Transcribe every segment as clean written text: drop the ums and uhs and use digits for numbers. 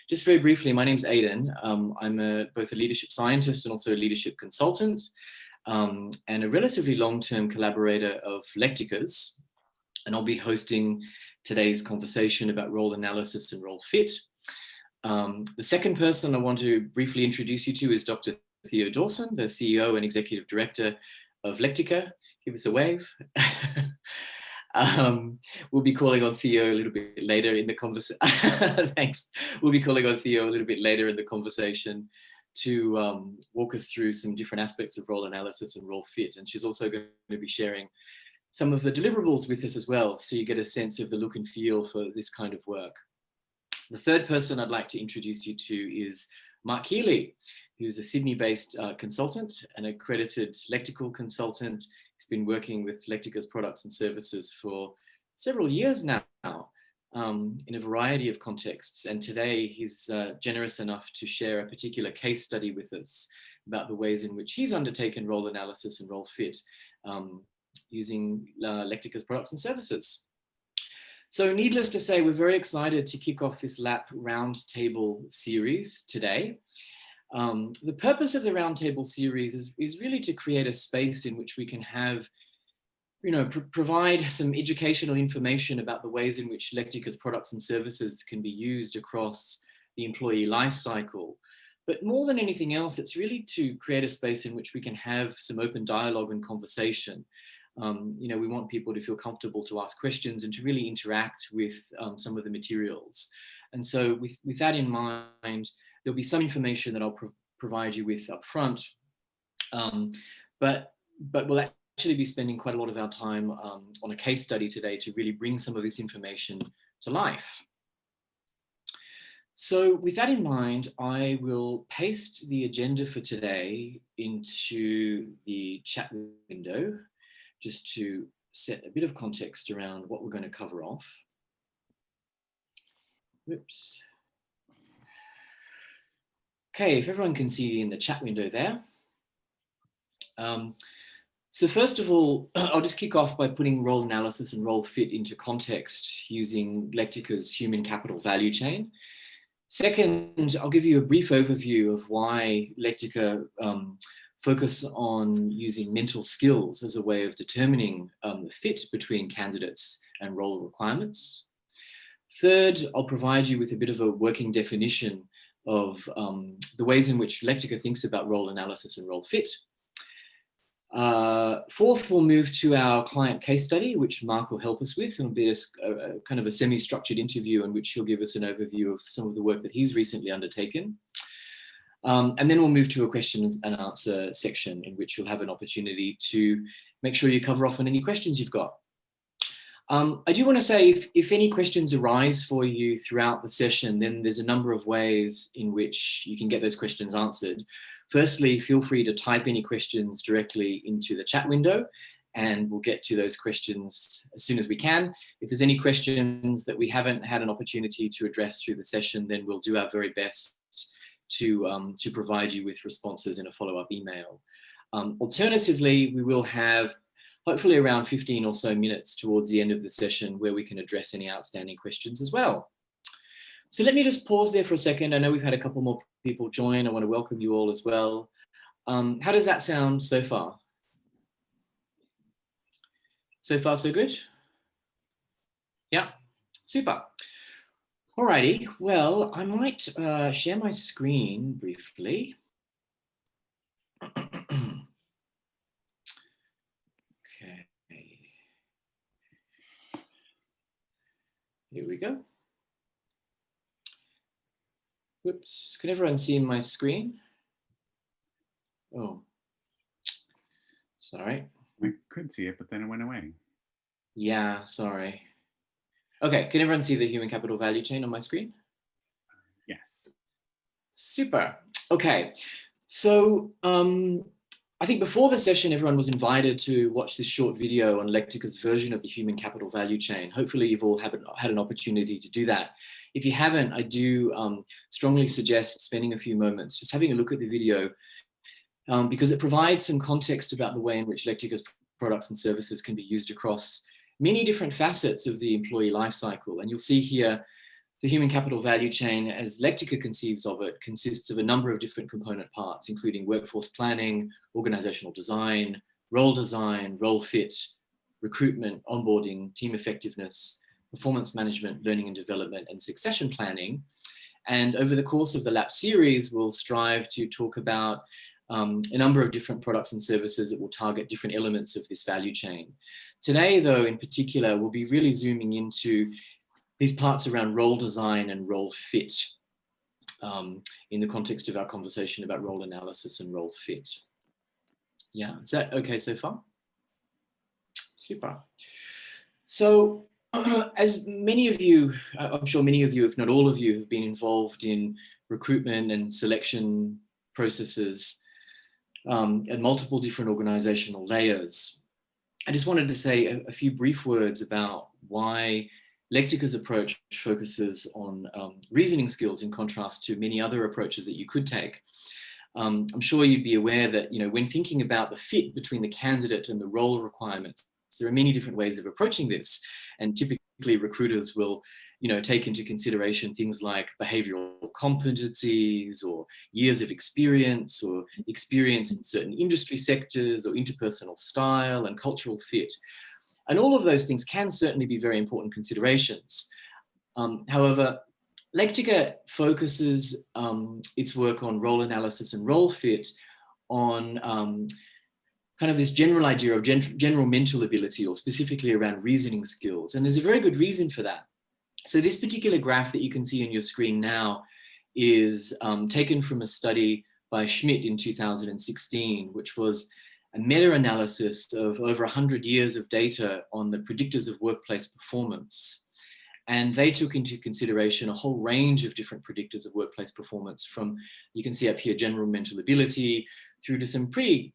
just very briefly, my name's Aidan. I'm both a leadership scientist and also a leadership consultant, and a relatively long-term collaborator of Lectica's. And I'll be hosting today's conversation about role analysis and role fit. The second person I want to briefly introduce you to is Dr. Theo Dawson, the CEO and Executive Director of Lectica. Give us a wave. We'll be calling on Theo a little bit later in the conversation. Thanks. We'll be calling on Theo a little bit later in the conversation to walk us through some different aspects of role analysis and role fit. And she's also going to be sharing some of the deliverables with us as well, so you get a sense of the look and feel for this kind of work. The third person I'd like to introduce you to is Mark Healy, who's a Sydney-based consultant and accredited Lectical consultant. He's been working with Lectica's products and services for several years now in a variety of contexts. And today he's generous enough to share a particular case study with us about the ways in which he's undertaken role analysis and role fit using Lectica's products and services. So needless to say, we're very excited to kick off this LAP Roundtable series today. The purpose of the Roundtable series is really to create a space in which we can have, provide some educational information about the ways in which Lectica's products and services can be used across the employee life cycle. But more than anything else, it's really to create a space in which we can have some open dialogue and conversation. We want people to feel comfortable to ask questions and to really interact with some of the materials. And so with that in mind, there'll be some information that I'll provide you with up front, but we'll actually be spending quite a lot of our time on a case study today to really bring some of this information to life. So with that in mind, I will paste the agenda for today into the chat window, just to set a bit of context around what we're going to cover off. Whoops. Okay, if everyone can see in the chat window there. So first of all, I'll just kick off by putting role analysis and role fit into context using Lectica's human capital value chain. Second, I'll give you a brief overview of why Lectica focus on using mental skills as a way of determining the fit between candidates and role requirements. Third, I'll provide you with a bit of a working definition of the ways in which Lectica thinks about role analysis and role fit. Fourth, we'll move to our client case study, which Mark will help us with. It'll be a kind of a semi-structured interview in which he'll give us an overview of some of the work that he's recently undertaken. And then we'll move to a questions and answer section in which you'll have an opportunity to make sure you cover off on any questions you've got. I do want to say if any questions arise for you throughout the session, then there's a number of ways in which you can get those questions answered. Firstly, feel free to type any questions directly into the chat window, and we'll get to those questions as soon as we can. If there's any questions that we haven't had an opportunity to address through the session, then we'll do our very best to provide you with responses in a follow-up email. Alternatively, we will have hopefully around 15 or so minutes towards the end of the session where we can address any outstanding questions as well. So let me just pause there for a second. I know we've had a couple more people join. I want to welcome you all as well. How does that sound so far? So far, so good? Yeah, super. Alrighty, well, I might share my screen briefly. Here we go. Whoops, can everyone see my screen? Oh, sorry. I could see it, but then it went away. Yeah, sorry. Okay, can everyone see the human capital value chain on my screen? Yes. Super, okay. So I think before the session, everyone was invited to watch this short video on Lectica's version of the human capital value chain. Hopefully you've all had an opportunity to do that. If you haven't, I do strongly suggest spending a few moments just having a look at the video because it provides some context about the way in which Lectica's products and services can be used across many different facets of the employee life cycle. And you'll see here The human capital value chain, as Lectica conceives of it, consists of a number of different component parts, including workforce planning, organizational design, role fit, recruitment, onboarding, team effectiveness, performance management, learning and development, and succession planning. And over the course of the LAP series, we'll strive to talk about a number of different products and services that will target different elements of this value chain. Today, though, in particular, we'll be really zooming into these parts around role design and role fit in the context of our conversation about role analysis and role fit. Yeah, is that okay so far? Super. So as many of you, I'm sure many of you, if not all of you, have been involved in recruitment and selection processes at multiple different organizational layers. I just wanted to say a few brief words about why Lectica's approach focuses on reasoning skills in contrast to many other approaches that you could take. I'm sure you'd be aware that, when thinking about the fit between the candidate and the role requirements, there are many different ways of approaching this. And typically recruiters will, take into consideration things like behavioral competencies or years of experience or experience in certain industry sectors or interpersonal style and cultural fit. And all of those things can certainly be very important considerations. However, Lectica focuses its work on role analysis and role fit on kind of this general idea of general mental ability, or specifically around reasoning skills. And there's a very good reason for that. So this particular graph that you can see on your screen now is taken from a study by Schmidt in 2016, which was a meta-analysis of over 100 years of data on the predictors of workplace performance. And they took into consideration a whole range of different predictors of workplace performance, from, you can see up here, general mental ability, through to some pretty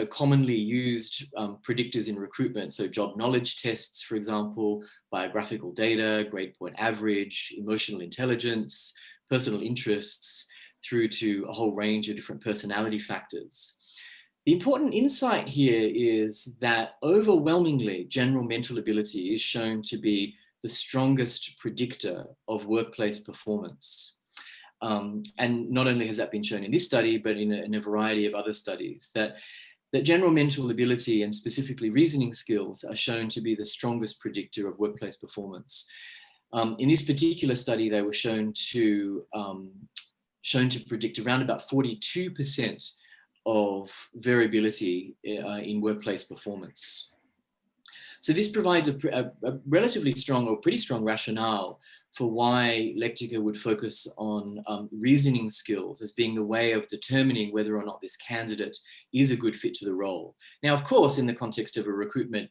commonly used predictors in recruitment. So job knowledge tests, for example, biographical data, grade point average, emotional intelligence, personal interests, through to a whole range of different personality factors. The important insight here is that overwhelmingly, general mental ability is shown to be the strongest predictor of workplace performance. And not only has that been shown in this study, but in a variety of other studies, that general mental ability and specifically reasoning skills are shown to be the strongest predictor of workplace performance. In this particular study, they were shown to predict around about 42% of variability in workplace performance. So this provides a relatively strong, or pretty strong, rationale for why Lectica would focus on reasoning skills as being the way of determining whether or not this candidate is a good fit to the role. Now, of course, in the context of a recruitment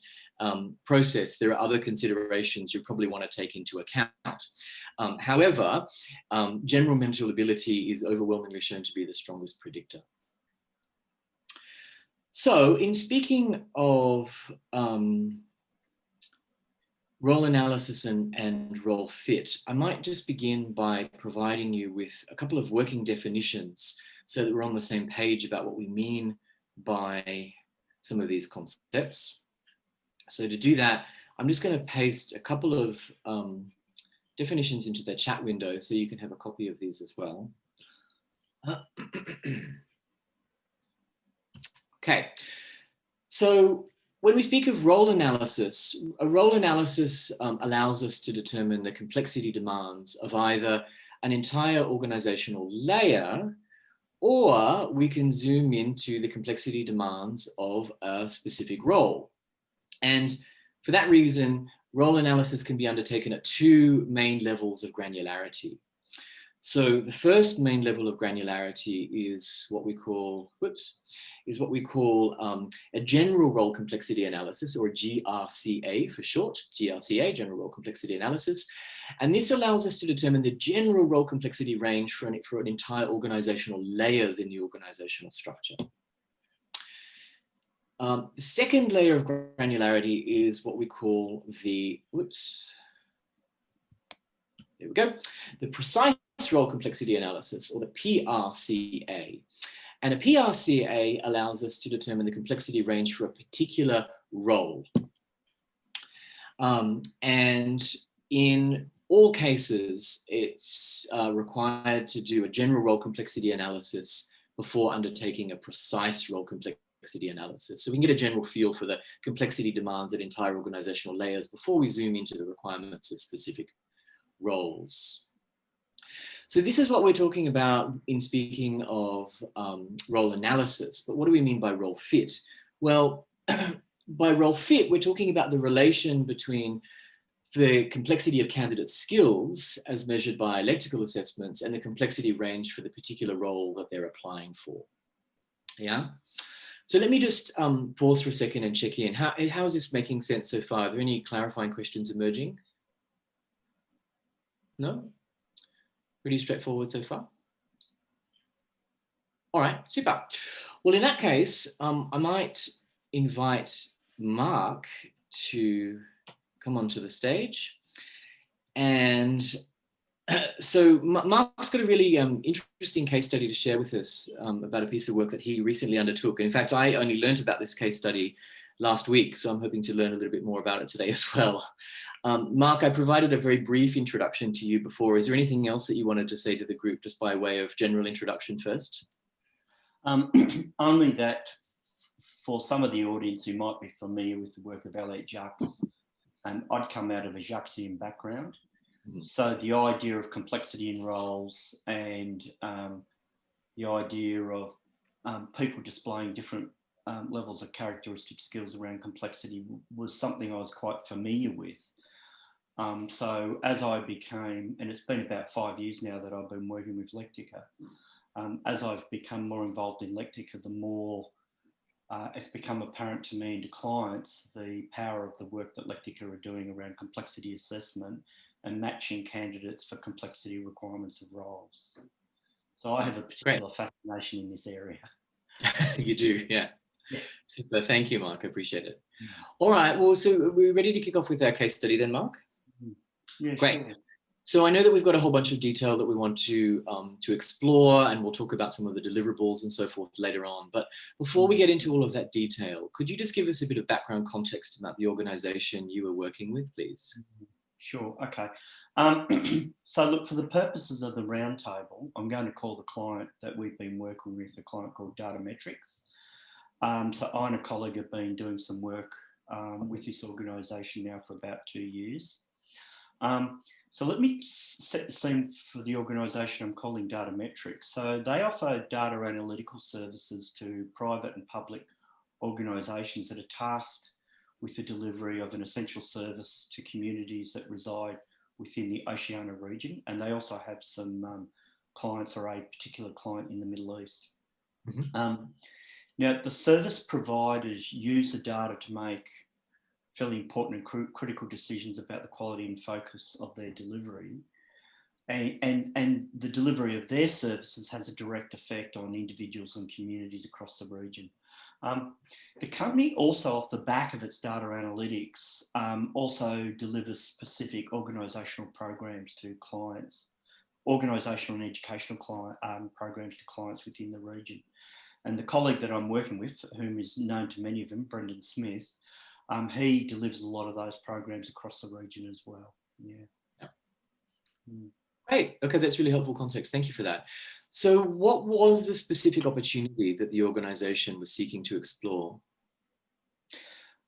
process, there are other considerations you probably want to take into account. However, general mental ability is overwhelmingly shown to be the strongest predictor. So in speaking of role analysis and role fit, I might just begin by providing you with a couple of working definitions so that we're on the same page about what we mean by some of these concepts. So to do that, I'm just going to paste a couple of definitions into the chat window so you can have a copy of these as well. Okay, so when we speak of role analysis, a role analysis allows us to determine the complexity demands of either an entire organizational layer, or we can zoom into the complexity demands of a specific role. And for that reason, role analysis can be undertaken at two main levels of granularity. So the first main level of granularity is what we call, a general role complexity analysis, or GRCA for short, GRCA, general role complexity analysis. And this allows us to determine the general role complexity range for an entire organizational layers in the organizational structure. The second layer of granularity is what we call the, there we go, the precise role complexity analysis, or the PRCA. And a PRCA allows us to determine the complexity range for a particular role. And in all cases, it's required to do a general role complexity analysis before undertaking a precise role complexity analysis. So we can get a general feel for the complexity demands at entire organizational layers before we zoom into the requirements of specific roles. So this is what we're talking about in speaking of role analysis. But what do we mean by role fit? Well, by role fit, we're talking about the relation between the complexity of candidate skills as measured by lexical assessments and the complexity range for the particular role that they're applying for. Yeah. So let me just pause for a second and check in. How is this making sense so far? Are there any clarifying questions emerging? No? Pretty straightforward so far? All right, super. Well, in that case, I might invite Mark to come onto the stage. And so Mark's got a really interesting case study to share with us about a piece of work that he recently undertook. And in fact, I only learned about this case study last week, so I'm hoping to learn a little bit more about it today as well. Mark, I provided a very brief introduction to you before. Is there anything else that you wanted to say to the group just by way of general introduction first? Only that for some of the audience who might be familiar with the work of Elliot Jacques, I'd come out of a Jacquesian background. Mm-hmm. So the idea of complexity in roles and the idea of people displaying different levels of characteristic skills around complexity was something I was quite familiar with. So as I became, and it's been about 5 years now that I've been working with Lectica, as I've become more involved in Lectica, the more it's become apparent to me and to clients the power of the work that Lectica are doing around complexity assessment and matching candidates for complexity requirements of roles. So I have a particular fascination in this area. You do, yeah. Super. Thank you, Mark. I appreciate it. All right. Well, so we're ready to kick off with our case study then, Mark? Yeah, great. Sure. So I know that we've got a whole bunch of detail that we want to explore, and we'll talk about some of the deliverables and so forth later on. But before we get into all of that detail, could you just give us a bit of background context about the organization you were working with, please? Sure. Okay. So look, for the purposes of the roundtable, I'm going to call the client that we've been working with a client called Data Metrics. So I and a colleague have been doing some work with this organisation now for about 2 years. So let me set the scene for the organisation I'm calling Data Metrics. So they offer data analytical services to private and public organisations that are tasked with the delivery of an essential service to communities that reside within the Oceania region. And they also have some clients, or a particular client in the Middle East. Mm-hmm. Now, the service providers use the data to make fairly important and critical decisions about the quality and focus of their delivery. And the delivery of their services has a direct effect on individuals and communities across the region. The company also, off the back of its data analytics, also delivers specific organisational programs to clients, organisational and educational programs to clients within the region. And the colleague that I'm working with, whom is known to many of them, Brendan Smith, he delivers a lot of those programs across the region as well. Yeah. Great. Okay, that's really helpful context. Thank you for that. So what was the specific opportunity that the organisation was seeking to explore?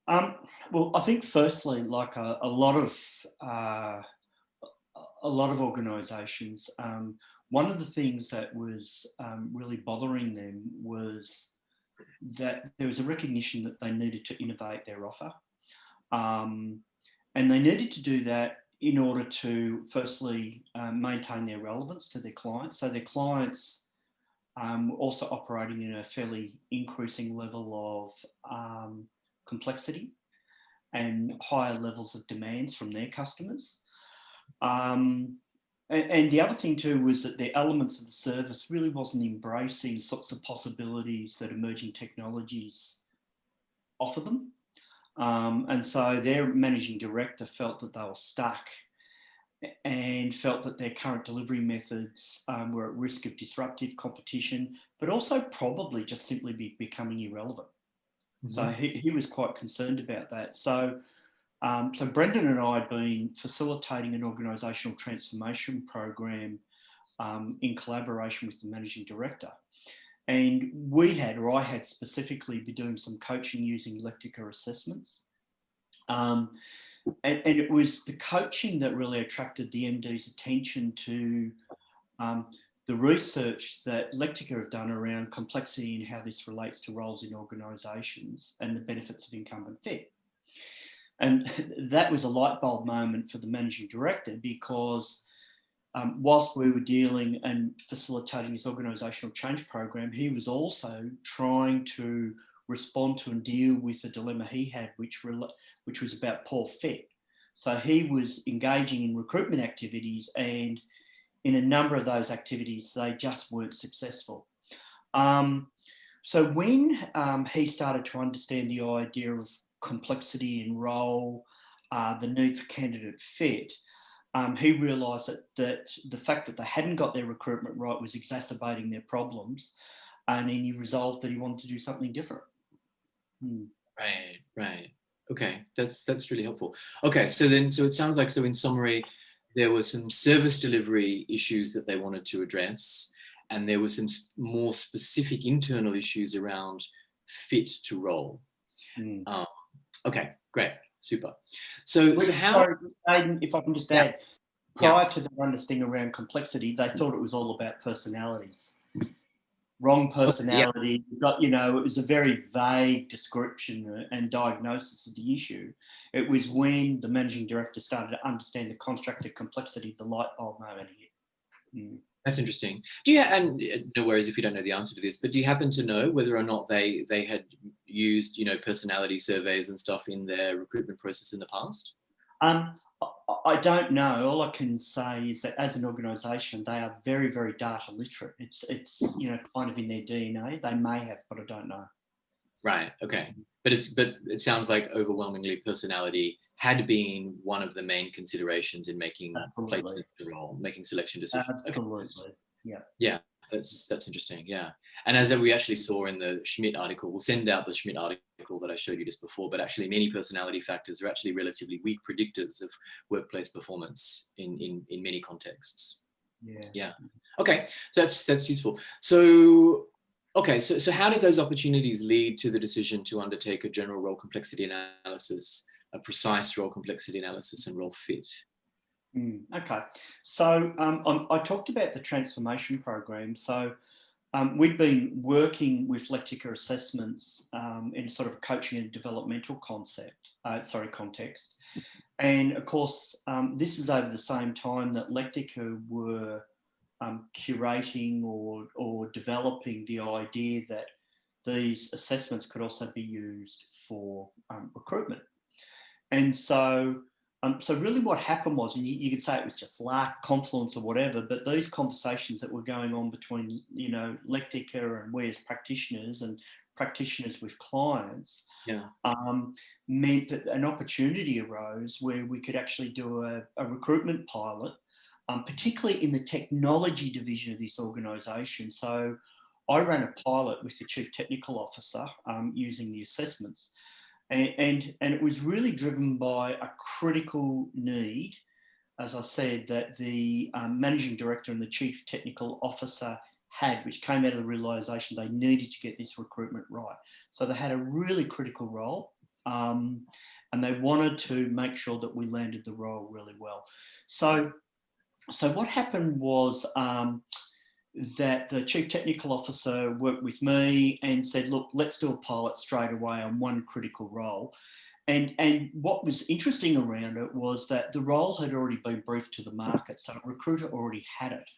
Well, I think firstly, like a lot of organisations, one of the things that was really bothering them was that there was a recognition that they needed to innovate their offer. And they needed to do that in order to firstly maintain their relevance to their clients. So their clients were also operating in a fairly increasing level of complexity and higher levels of demands from their customers. And the other thing too was that the elements of the service really wasn't embracing sorts of possibilities that emerging technologies offer them. And so their managing director felt that they were stuck and felt that their current delivery methods were at risk of disruptive competition, but also probably just simply becoming irrelevant. Mm-hmm. So he was quite concerned about that. So So Brendan and I had been facilitating an organisational transformation program in collaboration with the managing director. And I had specifically been doing some coaching using Lectica assessments. And it was the coaching that really attracted the MD's attention to the research that Lectica have done around complexity and how this relates to roles in organisations and the benefits of incumbent fit. And that was a light bulb moment for the managing director, because whilst we were dealing and facilitating his organisational change program, he was also trying to respond to and deal with a dilemma he had, which was about poor fit. So he was engaging in recruitment activities, and in a number of those activities, they just weren't successful. So when he started to understand the idea of complexity in role, the need for candidate fit, he realised that the fact that they hadn't got their recruitment right was exacerbating their problems, and then he resolved that he wanted to do something different. Right. Okay, that's really helpful. Okay, so it sounds like, so in summary, there were some service delivery issues that they wanted to address, and there were some more specific internal issues around fit to role. Okay, great, super. So how? Sorry, Aidan, if I can just add, prior to the understanding around complexity, they thought it was all about personalities. Wrong personality, it was a very vague description and diagnosis of the issue. It was when the managing director started to understand the construct of complexity, the light bulb moment hit. That's interesting. Do you, and no worries if you don't know the answer to this, but do you happen to know whether or not they had used, personality surveys and stuff in their recruitment process in the past? I don't know. All I can say is that as an organisation, they are very, very data literate. It's kind of in their DNA. They may have, but I don't know. Right. Okay. But it sounds like overwhelmingly personality had been one of the main considerations in making placement to role, making selection decisions. Absolutely. Okay. Yeah. Yeah. That's interesting. Yeah. And as we actually saw in the Schmidt article, we'll send out the Schmidt article that I showed you just before, but actually many personality factors are actually relatively weak predictors of workplace performance in many contexts. Yeah. Okay. So that's useful. So, okay. So how did those opportunities lead to the decision to undertake a general role complexity analysis, a precise role complexity analysis, and role fit? Okay, so I talked about the transformation program. So we've been working with Lectica assessments in sort of coaching and developmental context. And of course, this is over the same time that Lectica were curating or developing the idea that these assessments could also be used for recruitment. And so really what happened was, and you could say it was just luck, confluence or whatever, but these conversations that were going on between, Lectica and we as practitioners and practitioners with clients meant that an opportunity arose where we could actually do a recruitment pilot, particularly in the technology division of this organisation. So I ran a pilot with the Chief Technical Officer using the assessments. And it was really driven by a critical need, as I said, that the managing director and the chief technical officer had, which came out of the realisation they needed to get this recruitment right. So they had a really critical role, and they wanted to make sure that we landed the role really well. So what happened was that the chief technical officer worked with me and said, look, let's do a pilot straight away on one critical role. And what was interesting around it was that the role had already been briefed to the market, so a recruiter already had it.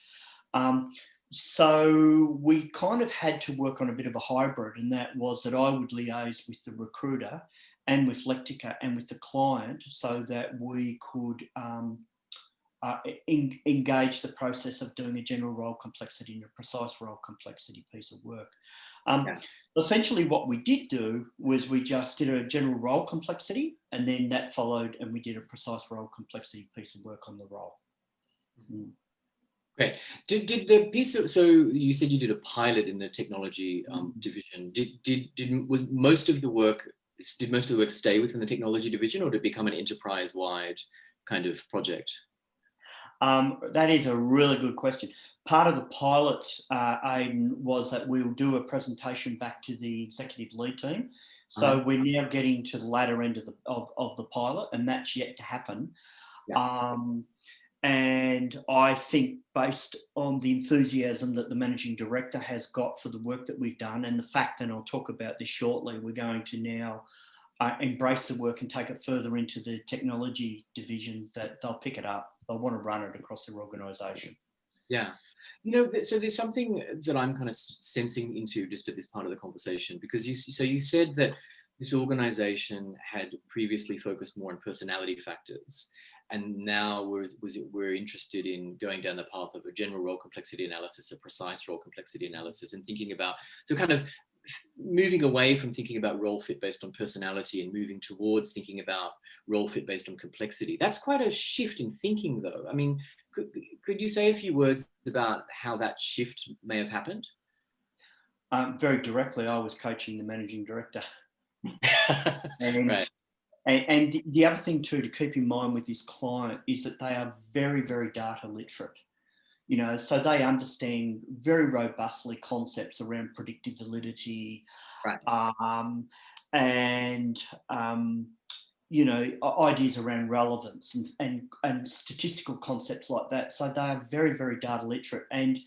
So we kind of had to work on a bit of a hybrid, and that was that I would liaise with the recruiter and with Lectica and with the client so that we could engage the process of doing a general role complexity and a precise role complexity piece of work. Essentially what we did do was we just did a general role complexity, and then that followed and we did a precise role complexity piece of work on the role. Great. Did the piece of, so you said you did a pilot in the technology division, was most of the work did most of the work stay within the technology division, or did it become an enterprise-wide kind of project? That is a really good question. Part of the pilot, Aidan, was that we'll do a presentation back to the executive lead team. So we're now getting to the latter end of the pilot, and that's yet to happen. Yeah. And I think based on the enthusiasm that the managing director has got for the work that we've done, and the fact, and I'll talk about this shortly, we're going to now embrace the work and take it further into the technology division, that they'll pick it up. They'll want to run it across their organisation. Yeah. You know, so there's something that I'm kind of sensing into just at this part of the conversation, because you said that this organisation had previously focused more on personality factors, and now we're interested in going down the path of a general role complexity analysis, a precise role complexity analysis, and thinking about, so kind of moving away from thinking about role fit based on personality and moving towards thinking about role fit based on complexity. That's quite a shift in thinking, though. I mean, could you say a few words about how that shift may have happened? Very directly, I was coaching the managing director. Right. And the other thing too to keep in mind with this client is that they are very, very data literate. You know, so they understand very robustly concepts around predictive validity, right. You know, ideas around relevance and statistical concepts like that. So they are very, very data literate. And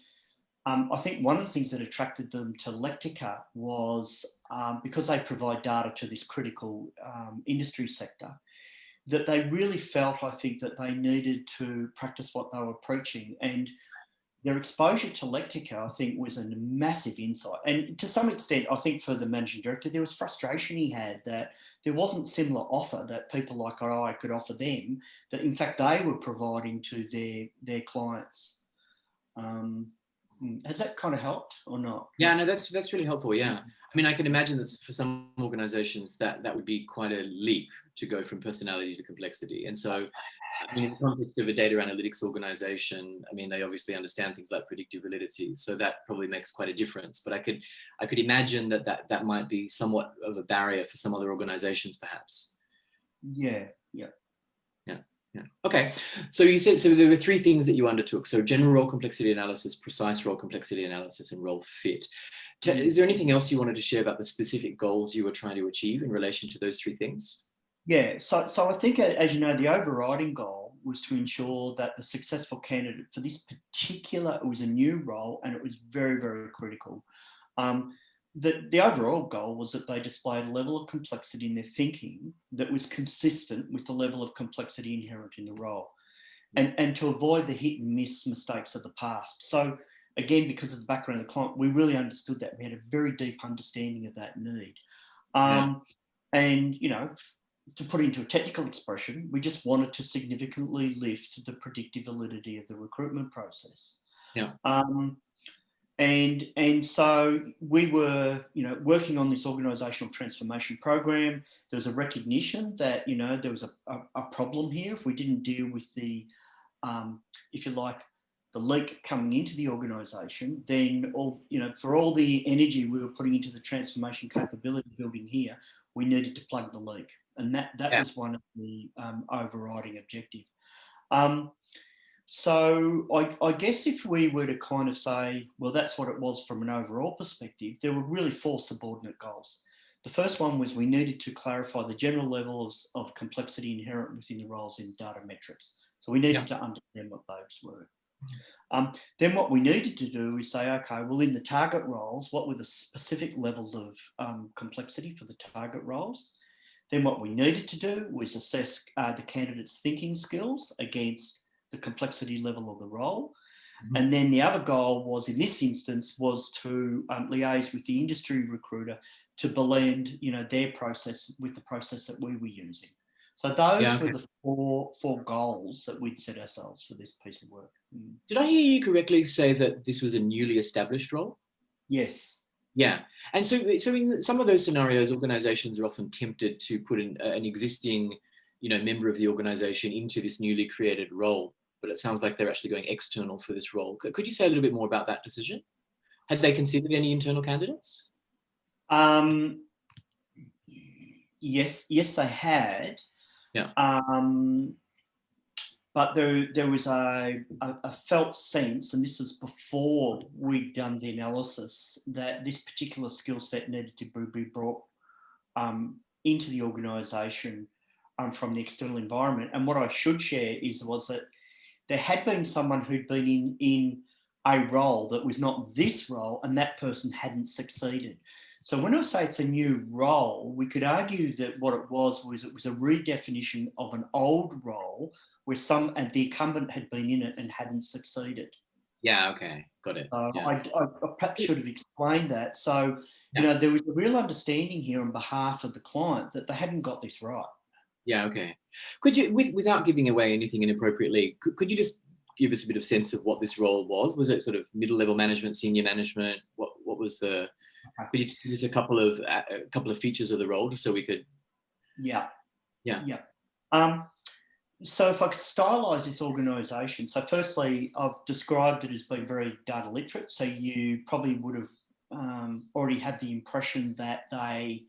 I think one of the things that attracted them to Lectica was because they provide data to this critical industry sector, that they really felt, I think, that they needed to practice what they were preaching. And their exposure to Lectica, I think, was a massive insight. And to some extent, I think for the managing director, there was frustration he had that there wasn't similar offer that people like I could offer them, that in fact they were providing to their clients. Has that kind of helped or not? Yeah, no, that's really helpful. Yeah. I mean, I can imagine that for some organizations that would be quite a leap to go from personality to complexity. And so, I mean, in the context of a data analytics organization, I mean, they obviously understand things like predictive validity. So that probably makes quite a difference. But I could imagine that might be somewhat of a barrier for some other organizations, perhaps. Yeah. Yeah. Okay. So you said, so there were three things that you undertook. So general role complexity analysis, precise role complexity analysis, and role fit. Is there anything else you wanted to share about the specific goals you were trying to achieve in relation to those three things? Yeah. So I think, as you know, the overriding goal was to ensure that the successful candidate for this particular, it was a new role and it was very, very critical. The overall goal was that they displayed a level of complexity in their thinking that was consistent with the level of complexity inherent in the role, and to avoid the hit and miss mistakes of the past. So again, because of the background of the client, we really understood that. We had a very deep understanding of that need. And, you know, to put it into a technical expression, we just wanted to significantly lift the predictive validity of the recruitment process. Yeah. And so we were, you know, working on this organisational transformation program. There was a recognition that, you know, there was a problem here. If we didn't deal with the, if you like, the leak coming into the organisation, then for all the energy we were putting into the transformation capability building here, we needed to plug the leak, and that was one of the overriding objective. So I guess if we were to kind of say, well, that's what it was from an overall perspective, there were really four subordinate goals. The first one was we needed to clarify the general level of complexity inherent within the roles in data metrics. So we needed to understand what those were. Then what we needed to do is say, okay, well, in the target roles, what were the specific levels of complexity for the target roles? Then what we needed to do was assess the candidate's thinking skills against the complexity level of the role. Mm-hmm. And then the other goal was, in this instance, was to liaise with the industry recruiter to blend, you know, their process with the process that we were using. So those were the four goals that we'd set ourselves for this piece of work. Did I hear you correctly say that this was a newly established role? Yes. Yeah. And so in some of those scenarios, organizations are often tempted to put an existing, you know, member of the organization into this newly created role, but it sounds like they're actually going external for this role. Could you say a little bit more about that decision? Had they considered any internal candidates? yes, they had. Yeah. But there was a felt sense, and this was before we'd done the analysis, that this particular skill set needed to be brought into the organisation from the external environment. And what I should share was that there had been someone who'd been in a role that was not this role, and that person hadn't succeeded. So when I say it's a new role, we could argue that what it was a redefinition of an old role where and the incumbent had been in it and hadn't succeeded. Yeah, okay, got it. So Yeah. I perhaps should have explained that. So, you know, there was a real understanding here on behalf of the client that they hadn't got this right. Yeah, okay. Could you, without giving away anything inappropriately, could you just give us a bit of sense of what this role was? Was it sort of middle level management, senior management? What was the? Could you give us a couple of features of the role, just so we could? Yeah. Yeah. Yeah. So if I could stylise this organisation, so firstly, I've described it as being very data literate. So you probably would have already had the impression that they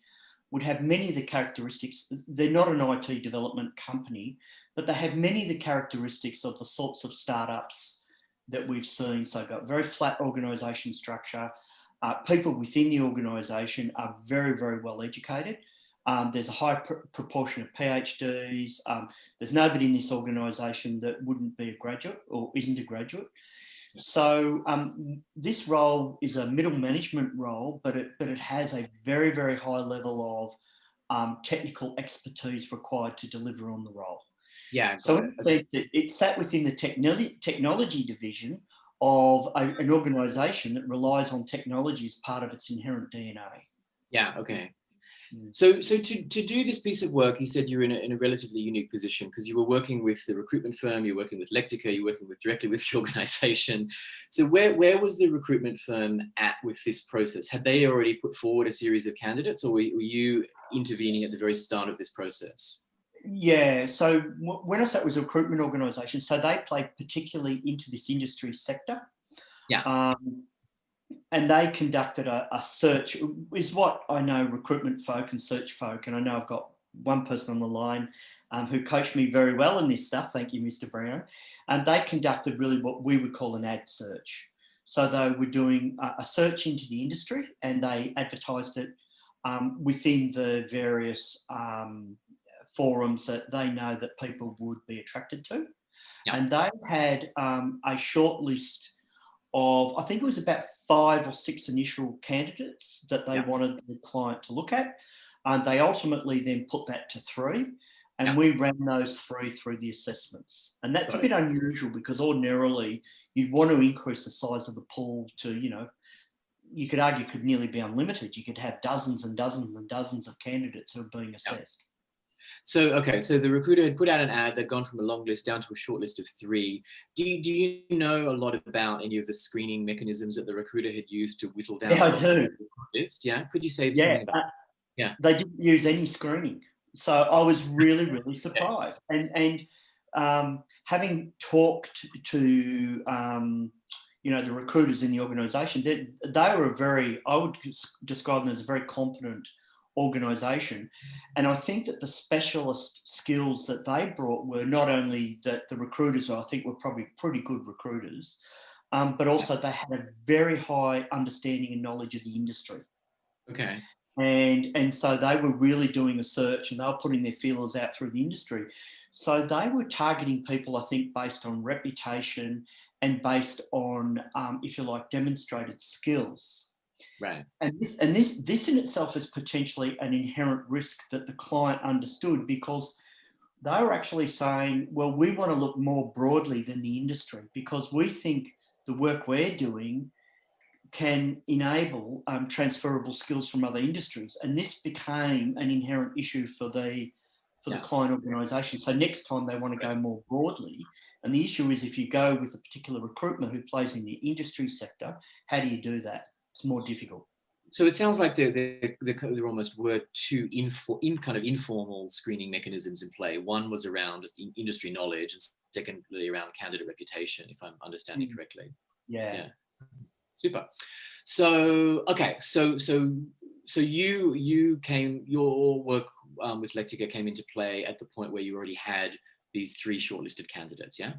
would have many of the characteristics. They're not an IT development company, but they have many of the characteristics of the sorts of startups that we've seen. So they've got very flat organisation structure. People within the organisation are very, very well educated. There's a high proportion of PhDs. There's nobody in this organisation that wouldn't be a graduate or isn't a graduate. So this role is a middle management role, but it has a very, very high level of technical expertise required to deliver on the role. Yeah. So it sat within the technology division of an organisation that relies on technology as part of its inherent DNA. Yeah. Okay. So to do this piece of work, you said you're in a relatively unique position because you were working with the recruitment firm, you're working with Lectica, you're working directly with the organisation. So where was the recruitment firm at with this process? Had they already put forward a series of candidates, or were you intervening at the very start of this process? Yeah, so when I say it was a recruitment organisation, so they played particularly into this industry sector. Yeah. And they conducted a search, is what I know recruitment folk and search folk, and I know I've got one person on the line who coached me very well in this stuff, thank you, Mr. Brown, and they conducted really what we would call an ad search. So they were doing a search into the industry and they advertised it within the various forums that they know that people would be attracted to. Yeah. And they had a short list of, I think it was about 5 or 6 initial candidates that they wanted the client to look at. And they ultimately then put that to 3. And we ran those 3 through the assessments. And that's a bit unusual because ordinarily you'd want to increase the size of the pool to, you know, you could argue could nearly be unlimited. You could have dozens and dozens and dozens of candidates who are being assessed. So, okay, so the recruiter had put out an ad, they'd gone from a long list down to a short list of 3. Do you know a lot about any of the screening mechanisms that the recruiter had used to whittle down I do. the list? Yeah, could you say something about that? They didn't use any screening. So I was really, really surprised. And having talked to, you know, the recruiters in the organisation, they were I would describe them as a very competent organisation. And I think that the specialist skills that they brought were not only that the recruiters, I think, were probably pretty good recruiters, but also they had a very high understanding and knowledge of the industry. Okay. And so they were really doing a search and they were putting their feelers out through the industry. So they were targeting people, I think, based on reputation and based on, if you like, demonstrated skills. Right. And this in itself is potentially an inherent risk that the client understood, because they were actually saying, well, we want to look more broadly than the industry because we think the work we're doing can enable transferable skills from other industries. And this became an inherent issue for the client organisation. So next time they want to go more broadly. And the issue is if you go with a particular recruiter who plays in the industry sector, how do you do that? It's more difficult. So it sounds like there almost were 2 kind of informal screening mechanisms in play. One was around just industry knowledge, and secondly around candidate reputation, if I'm understanding correctly. Yeah. Super. So okay, so your work with Lectica came into play at the point where you already had these 3 shortlisted candidates, yeah?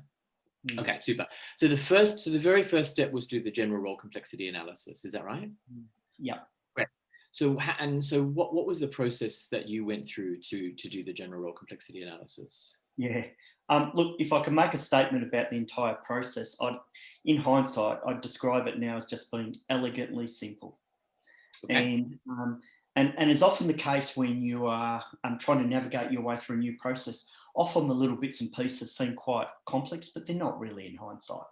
Mm. Okay, super. So the very first step was do the general role complexity analysis. Is that right? Yeah. Great. So what was the process that you went through to do the general role complexity analysis? Yeah. Look, if I can make a statement about the entire process, in hindsight, I'd describe it now as just being elegantly simple. Okay. And is often the case when you are trying to navigate your way through a new process, often the little bits and pieces seem quite complex, but they're not really in hindsight.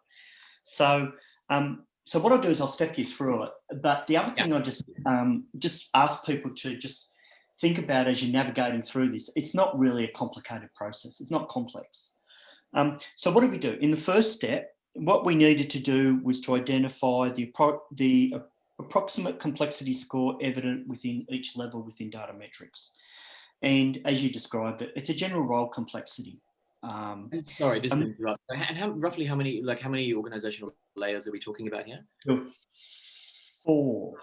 So what I'll do is I'll step you through it. But the other thing I just ask people to just think about as you're navigating through this, it's not really a complicated process. It's not complex. So what did we do? In the first step, what we needed to do was to identify the approximate complexity score evident within each level within data metrics. And as you described it, it's a general role complexity. Sorry, just to interrupt. And roughly how many organizational layers are we talking about here? 4.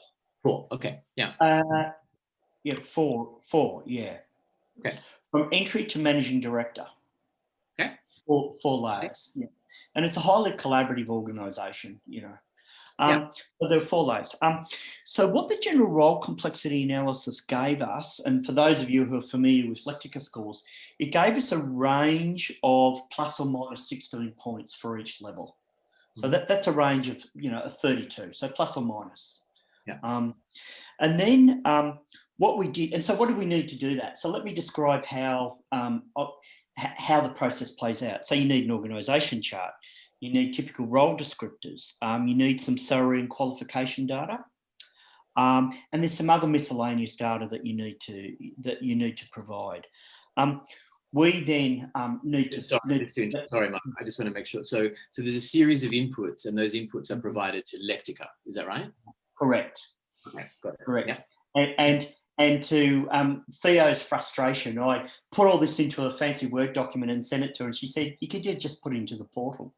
4. Okay. Yeah. Yeah, 4. Yeah. Okay. From entry to managing director. Okay. 4 layers. Yeah. And it's a highly collaborative organisation, you know. So there are 4 layers. So what the general role complexity analysis gave us, and for those of you who are familiar with Lectica scores, it gave us a range of plus or minus 16 points for each level. So that's a range of, you know, a 32, so plus or minus. Yeah. And then what we did, and so what do we need to do that? So let me describe how the process plays out. So you need an organisation chart. You need typical role descriptors. You need some salary and qualification data, and there's some other miscellaneous data that you need to provide. We then need to. Sorry, Mark. I just want to make sure. So there's a series of inputs, and those inputs are provided to Lectica. Is that right? Correct. Okay, got it. Correct. Yeah. And to Theo's frustration, I put all this into a fancy Word document and sent it to her, and she said, "You could just put it into the portal."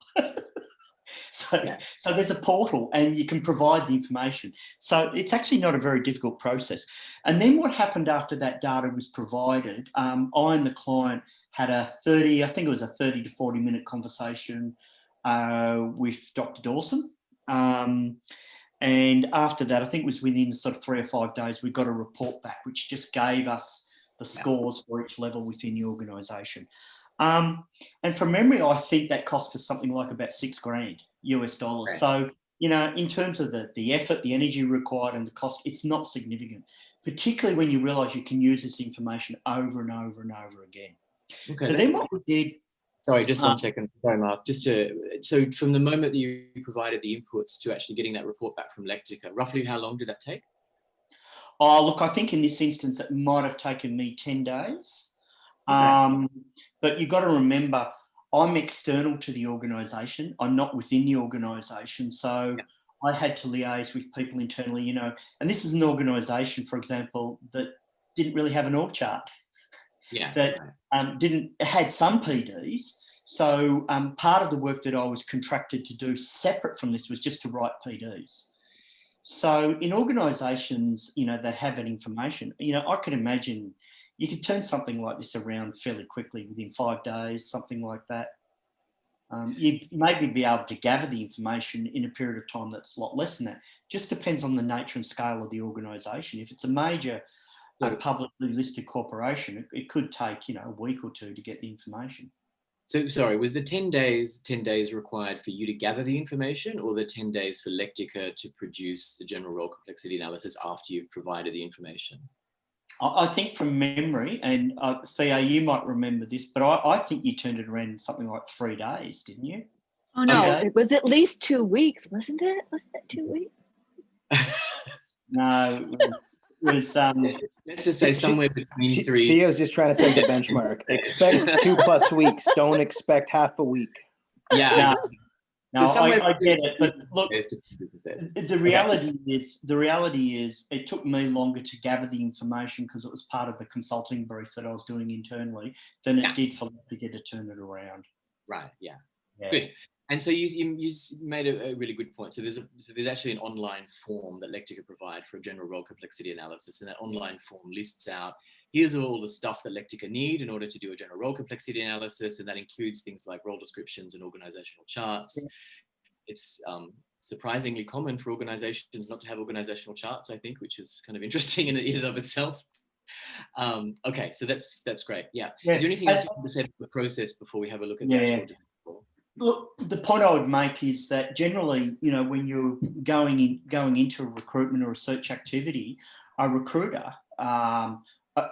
So there's a portal, and you can provide the information. So it's actually not a very difficult process. And then what happened after that data was provided? I and the client had a 30 to 40 minute conversation with Dr. Dawson. And after that, I think it was within sort of 3 or 5 days, we got a report back, which just gave us the scores for each level within the organisation. And from memory, I think that cost us something like about $6,000 US. Right. So, you know, in terms of the effort, the energy required and the cost, it's not significant, particularly when you realise you can use this information over and over and over again. Okay. So then what we did... Sorry, just 1 second. Sorry, Mark. So from the moment that you provided the inputs to actually getting that report back from Lectica, roughly how long did that take? Oh, look, I think in this instance, it might have taken me 10 days. Okay. But you've got to remember, I'm external to the organisation. I'm not within the organisation. So I had to liaise with people internally, you know, and this is an organisation, for example, that didn't really have an org chart. Yeah. That had some PDs. So part of the work that I was contracted to do separate from this was just to write PDs. So in organisations, you know, that have that information, you know, I could imagine you could turn something like this around fairly quickly within 5 days, something like that. You'd maybe be able to gather the information in a period of time that's a lot less than that. Just depends on the nature and scale of the organisation. If it's a major publicly listed corporation, it could take, you know, a week or 2 to get the information. So sorry, was the 10 days required for you to gather the information, or the 10 days for Lectica to produce the general role complexity analysis after you've provided the information? I think from memory, and Theo, you might remember this, but I think you turned it around in something like 3 days, didn't you? Oh no, it was at least 2 weeks, wasn't it? Was that 2 weeks? No, it was let's just say somewhere between 3. Theo's just trying to set the benchmark. Expect 2+ weeks. Don't expect half a week. Yeah. No, I get it, but look, the reality is it took me longer to gather the information because it was part of the consulting brief that I was doing internally than it did for Lectica to turn it around. Right. Yeah. Good. And so you made a really good point. So there's actually an online form that Lectica provide for a general role complexity analysis, and that online form lists out, here's all the stuff that Lectica need in order to do a general role complexity analysis, and that includes things like role descriptions and organizational charts. Yeah. It's surprisingly common for organizations not to have organizational charts, I think, which is kind of interesting in and of itself. Okay, so that's great. Yeah. Is there anything else you want to say about the process before we have a look at the actual deliverable? Look, the point I would make is that generally, you know, when you're going into a recruitment or research activity, a recruiter,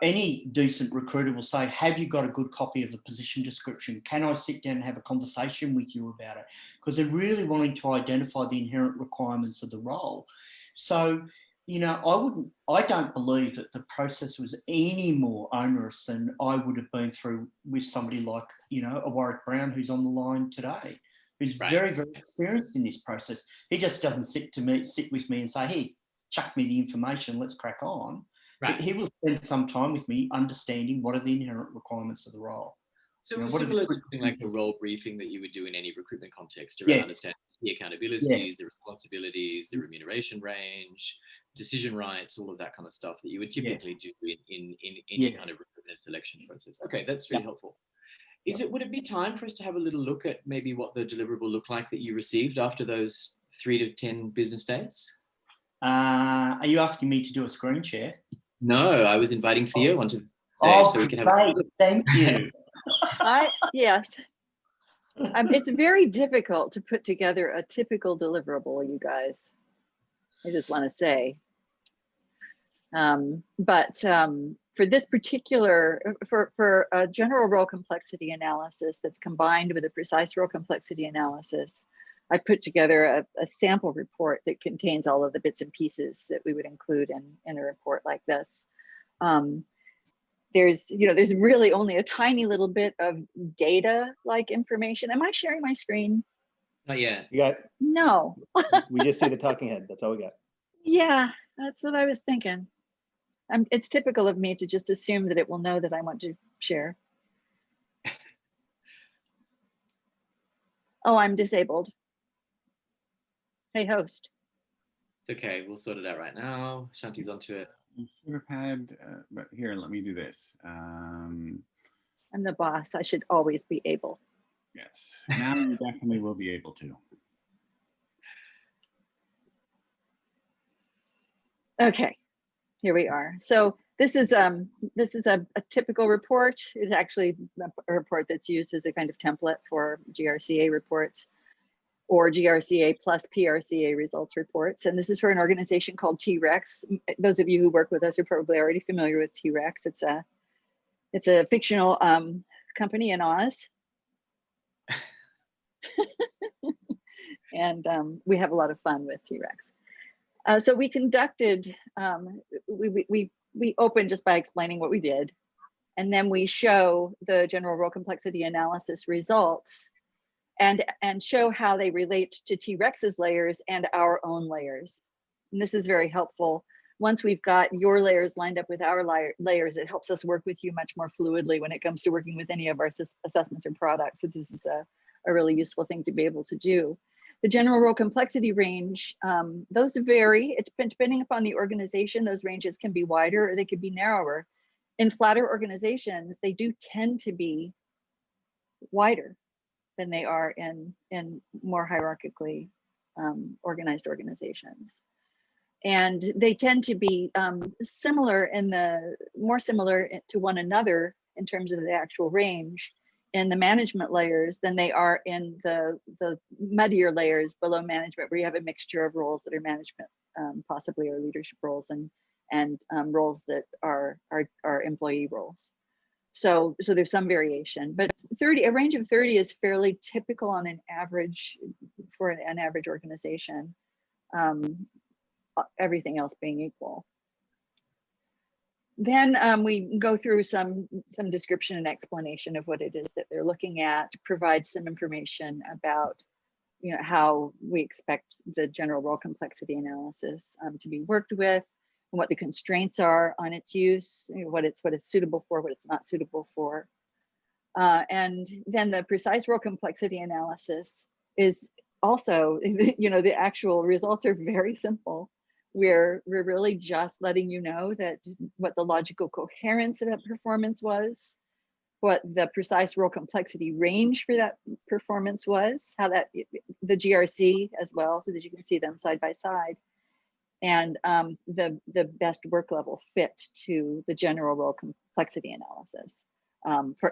any decent recruiter will say, have you got a good copy of the position description? Can I sit down and have a conversation with you about it? Because they're really wanting to identify the inherent requirements of the role. So, you know, I don't believe that the process was any more onerous than I would have been through with somebody like, you know, a Warwick Brown who's on the line today, who's very, very experienced in this process. He just doesn't sit with me and say, hey, chuck me the information, let's crack on. Right. He will spend some time with me understanding what are the inherent requirements of the role. So it was similar to something like a role briefing that you would do in any recruitment context around understanding the accountabilities, the responsibilities, the remuneration range, decision rights, all of that kind of stuff that you would typically do in any kind of recruitment selection process. Okay, that's really helpful. Would it be time for us to have a little look at maybe what the deliverable looked like that you received after those 3 to 10 business days? Are you asking me to do a screen share? No, I was inviting Theo onto the stage so we can have a look. Thank you. Yes. It's very difficult to put together a typical deliverable, you guys. I just want to say. But for this particular, for a general role complexity analysis that's combined with a precise role complexity analysis, I put together a sample report that contains all of the bits and pieces that we would include in a report like this. There's really only a tiny little bit of data-like information. Am I sharing my screen? Not yet. You got? No. We just see the talking head. That's all we got. Yeah, that's what I was thinking. It's typical of me to just assume that it will know that I want to share. Oh, I'm disabled. Hey, host. It's okay. We'll sort it out right now. Shanti's onto it. You should have had, but here, let me do this. I'm the boss. I should always be able. Yes, now you definitely will be able to. Okay, here we are. So this is a typical report. It's actually a report that's used as a kind of template for GRCA reports, or GRCA plus PRCA results reports. And this is for an organization called T-Rex. Those of you who work with us are probably already familiar with T-Rex. It's a fictional company in Oz. And we have a lot of fun with T-Rex. So we conducted, we opened just by explaining what we did. And then we show the general role complexity analysis results and show how they relate to T-Rex's layers and our own layers. And this is very helpful. Once we've got your layers lined up with our layers, it helps us work with you much more fluidly when it comes to working with any of our assessments or products. So this is a really useful thing to be able to do. The general role complexity range, those vary. It's depending upon the organization, those ranges can be wider or they could be narrower. In flatter organizations, they do tend to be wider than they are in more hierarchically organized organizations. And they tend to be more similar to one another in terms of the actual range in the management layers than they are in the muddier layers below management, where you have a mixture of roles that are management, possibly, or leadership roles, and roles that are employee roles. So there's some variation, but a range of 30 is fairly typical on an average for an average organization, everything else being equal. Then we go through some description and explanation of what it is that they're looking at, provide some information about how we expect the general role complexity analysis to be worked with, and what the constraints are on its use, what it's suitable for, what it's not suitable for. And then the precise role complexity analysis is also, you know, the actual results are very simple. We're really just letting you know that what the logical coherence of that performance was, what the precise role complexity range for that performance was, how that, the GRC as well, so that you can see them side by side, and the best work level fit to the general role complexity analysis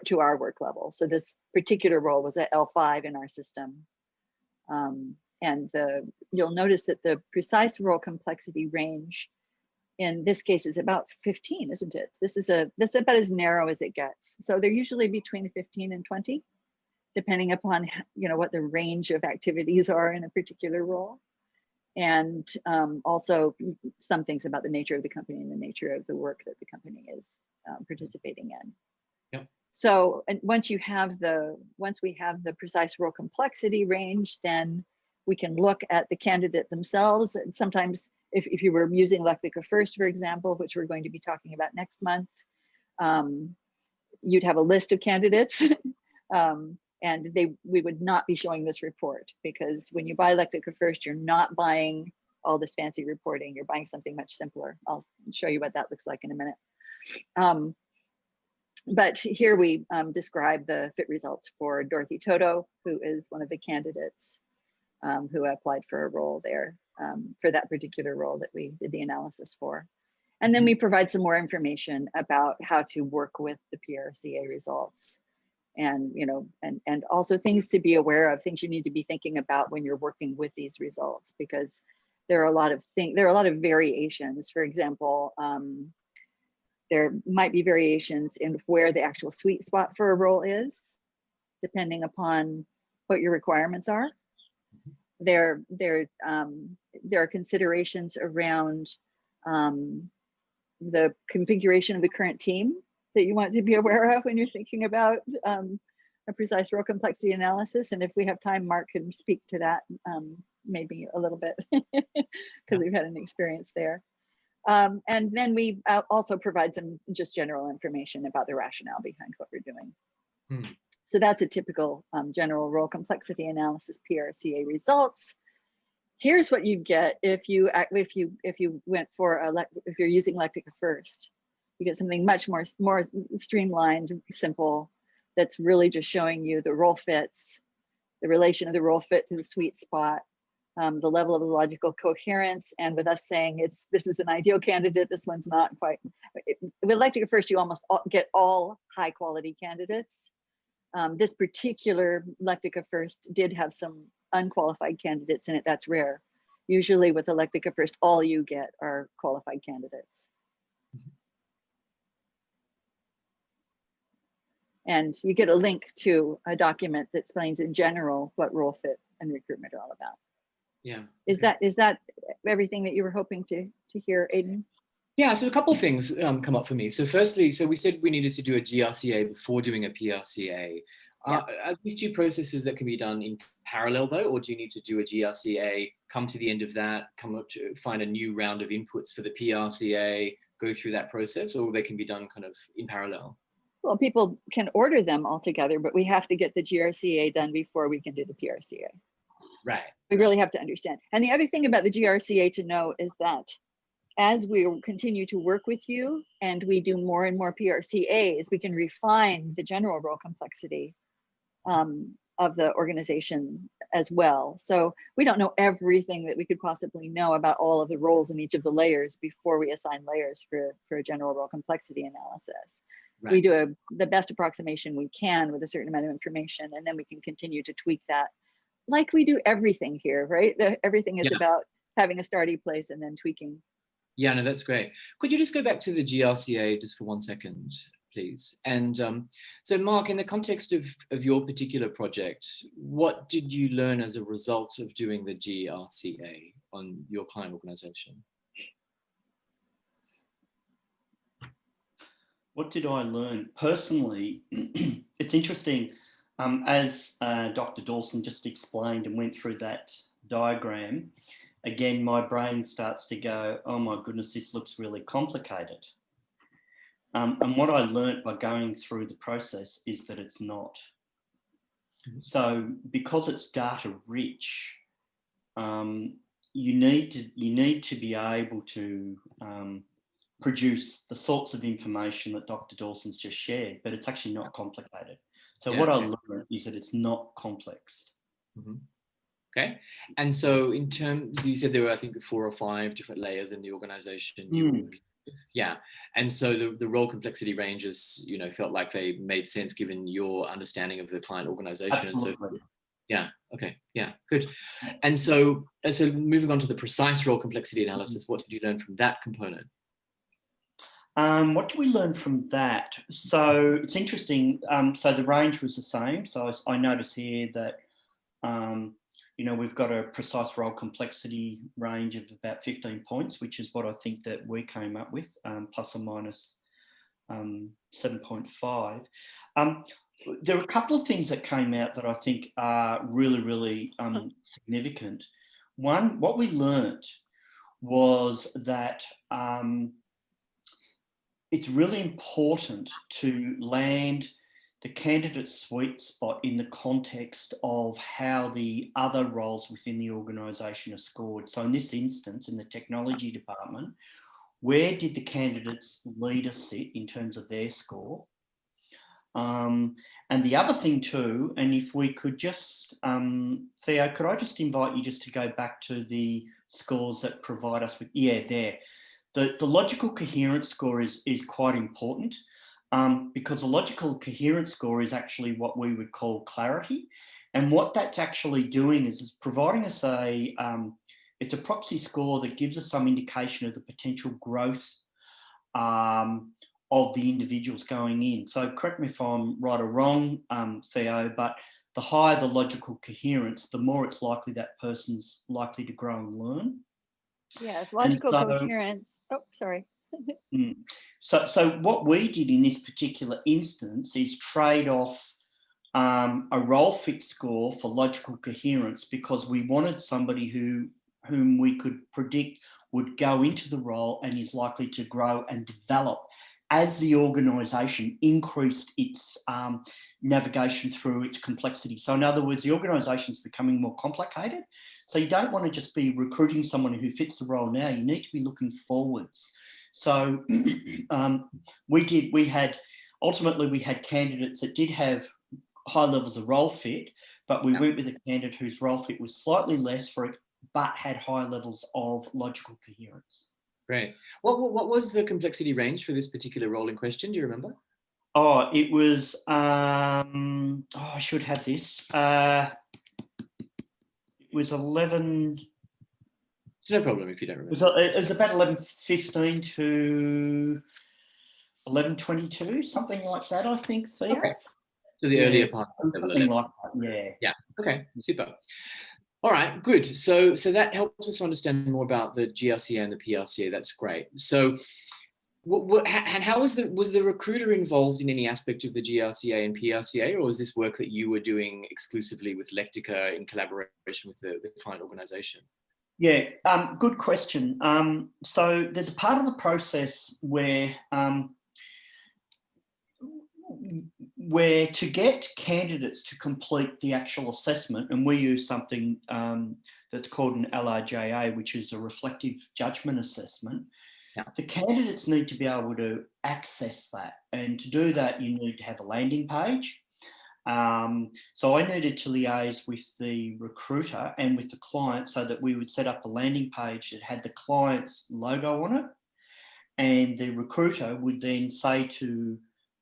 to our work level. So this particular role was at L5 in our system. And you'll notice that the precise role complexity range in this case is about 15, isn't it? This is about as narrow as it gets. So they're usually between 15 and 20, depending upon, you know, what the range of activities are in a particular role. And also some things about the nature of the company and the nature of the work that the company is participating in. Yep. So, and once we have the precise role complexity range, then we can look at the candidate themselves. And sometimes if you were using Lectica First, for example, which we're going to be talking about next month, you'd have a list of candidates. And we would not be showing this report, because when you buy Lectica First, you're not buying all this fancy reporting. You're buying something much simpler. I'll show you what that looks like in a minute. But here we describe the fit results for Dorothy Toto, who is one of the candidates who applied for a role there, for that particular role that we did the analysis for. And then we provide some more information about how to work with the PRCA results. And, you know, and also things to be aware of, things you need to be thinking about when you're working with these results, because there are a lot of variations. For example, there might be variations in where the actual sweet spot for a role is, depending upon what your requirements are. There are considerations around the configuration of the current team that you want to be aware of when you're thinking about a precise role complexity analysis. And if we have time, Mark can speak to that maybe a little bit, because we've had an experience there. And then we also provide some just general information about the rationale behind what we're doing. So that's a typical general role complexity analysis PRCA results. Here's what you get if you went for if you're using Lectica First. You get something much more streamlined, simple, that's really just showing you the role fits, the relation of the role fit to the sweet spot, the level of logical coherence, and with us saying this is an ideal candidate, this one's not quite. With Lectica First, you almost get all high quality candidates. This particular Lectica First did have some unqualified candidates in it. That's rare. Usually with Lectica First, all you get are qualified candidates. And you get a link to a document that explains in general what role fit and recruitment are all about. Yeah. Is that everything that you were hoping to hear, Aidan? Yeah, so a couple of things come up for me. So firstly, so we said we needed to do a GRCA before doing a PRCA. Are these two processes that can be done in parallel though, or do you need to do a GRCA, come to the end of that, come up to find a new round of inputs for the PRCA, go through that process, or they can be done kind of in parallel? Well, people can order them all together, but we have to get the GRCA done before we can do the PRCA. Right. We really have to understand. And the other thing about the GRCA to know is that as we continue to work with you and we do more and more PRCAs, we can refine the general role complexity of the organization as well. So we don't know everything that we could possibly know about all of the roles in each of the layers before we assign layers for a general role complexity analysis. Right. We do the best approximation we can with a certain amount of information, and then we can continue to tweak that like we do everything here, right? Everything is about having a starting place and then tweaking. Yeah, no, that's great. Could you just go back to the GRCA just for 1 second, please? And so Mark, in the context of your particular project, what did you learn as a result of doing the GRCA on your client organization? What did I learn? Personally, it's interesting, as Dr. Dawson just explained and went through that diagram, again, my brain starts to go, oh my goodness, this looks really complicated. And what I learned by going through the process is that it's not. So because it's data rich, you need to be able to produce the sorts of information that Dr. Dawson's just shared, but it's actually not complicated. So what I learned is that it's not complex. Okay. And so in terms, you said there were, I think, 4 or 5 different layers in the organization. Yeah. And so the role complexity ranges, you know, felt like they made sense given your understanding of the client organization. Absolutely. And so, yeah. Okay. Yeah. Good. And so moving on to the precise role complexity analysis, what did you learn from that component? What do we learn from that? So it's interesting. So the range was the same. So I notice here that, you know, we've got a precise role complexity range of about 15 points, which is what I think that we came up with, plus or minus 7.5. There are a couple of things that came out that I think are really, really significant. One, what we learnt was that it's really important to land the candidate sweet spot in the context of how the other roles within the organisation are scored. So in this instance, in the technology department, where did the candidate's leader sit in terms of their score? And the other thing too, and if we could just, Theo, could I just invite you just to go back to the scores that provide us with, there. The logical coherence score is quite important. Because the logical coherence score is actually what we would call clarity. And what that's actually doing is providing us it's a proxy score that gives us some indication of the potential growth of the individuals going in. So correct me if I'm right or wrong, Theo, but the higher the logical coherence, the more it's likely that person's likely to grow and learn. Yes, logical coherence. Oh, sorry. So what we did in this particular instance is trade off a role fit score for logical coherence, because we wanted somebody whom we could predict would go into the role and is likely to grow and develop as the organisation increased its navigation through its complexity. So in other words, the organisation is becoming more complicated. So you don't want to just be recruiting someone who fits the role now. You need to be looking forwards. So ultimately we had candidates that did have high levels of role fit, but we went with a candidate whose role fit was slightly less for it, but had high levels of logical coherence. Great. What was the complexity range for this particular role in question? Do you remember? Oh, it was, I should have this. It was 11. It's no problem if you don't remember. It was about 11:15 to 11:22, something like that, I think, Theo. Okay. So the earlier part. Something like that, yeah. Yeah. Okay. Super. All right. Good. So that helps us understand more about the GRCA and the PRCA. That's great. So, and how was the recruiter involved in any aspect of the GRCA and PRCA, or was this work that you were doing exclusively with Lectica in collaboration with the client organisation? Yeah, good question. So there's a part of the process where to get candidates to complete the actual assessment, and we use something that's called an LRJA, which is a reflective judgment assessment. Yeah. The candidates need to be able to access that, and to do that you need to have a landing page. So I needed to liaise with the recruiter and with the client so that we would set up a landing page that had the client's logo on it, and the recruiter would then say to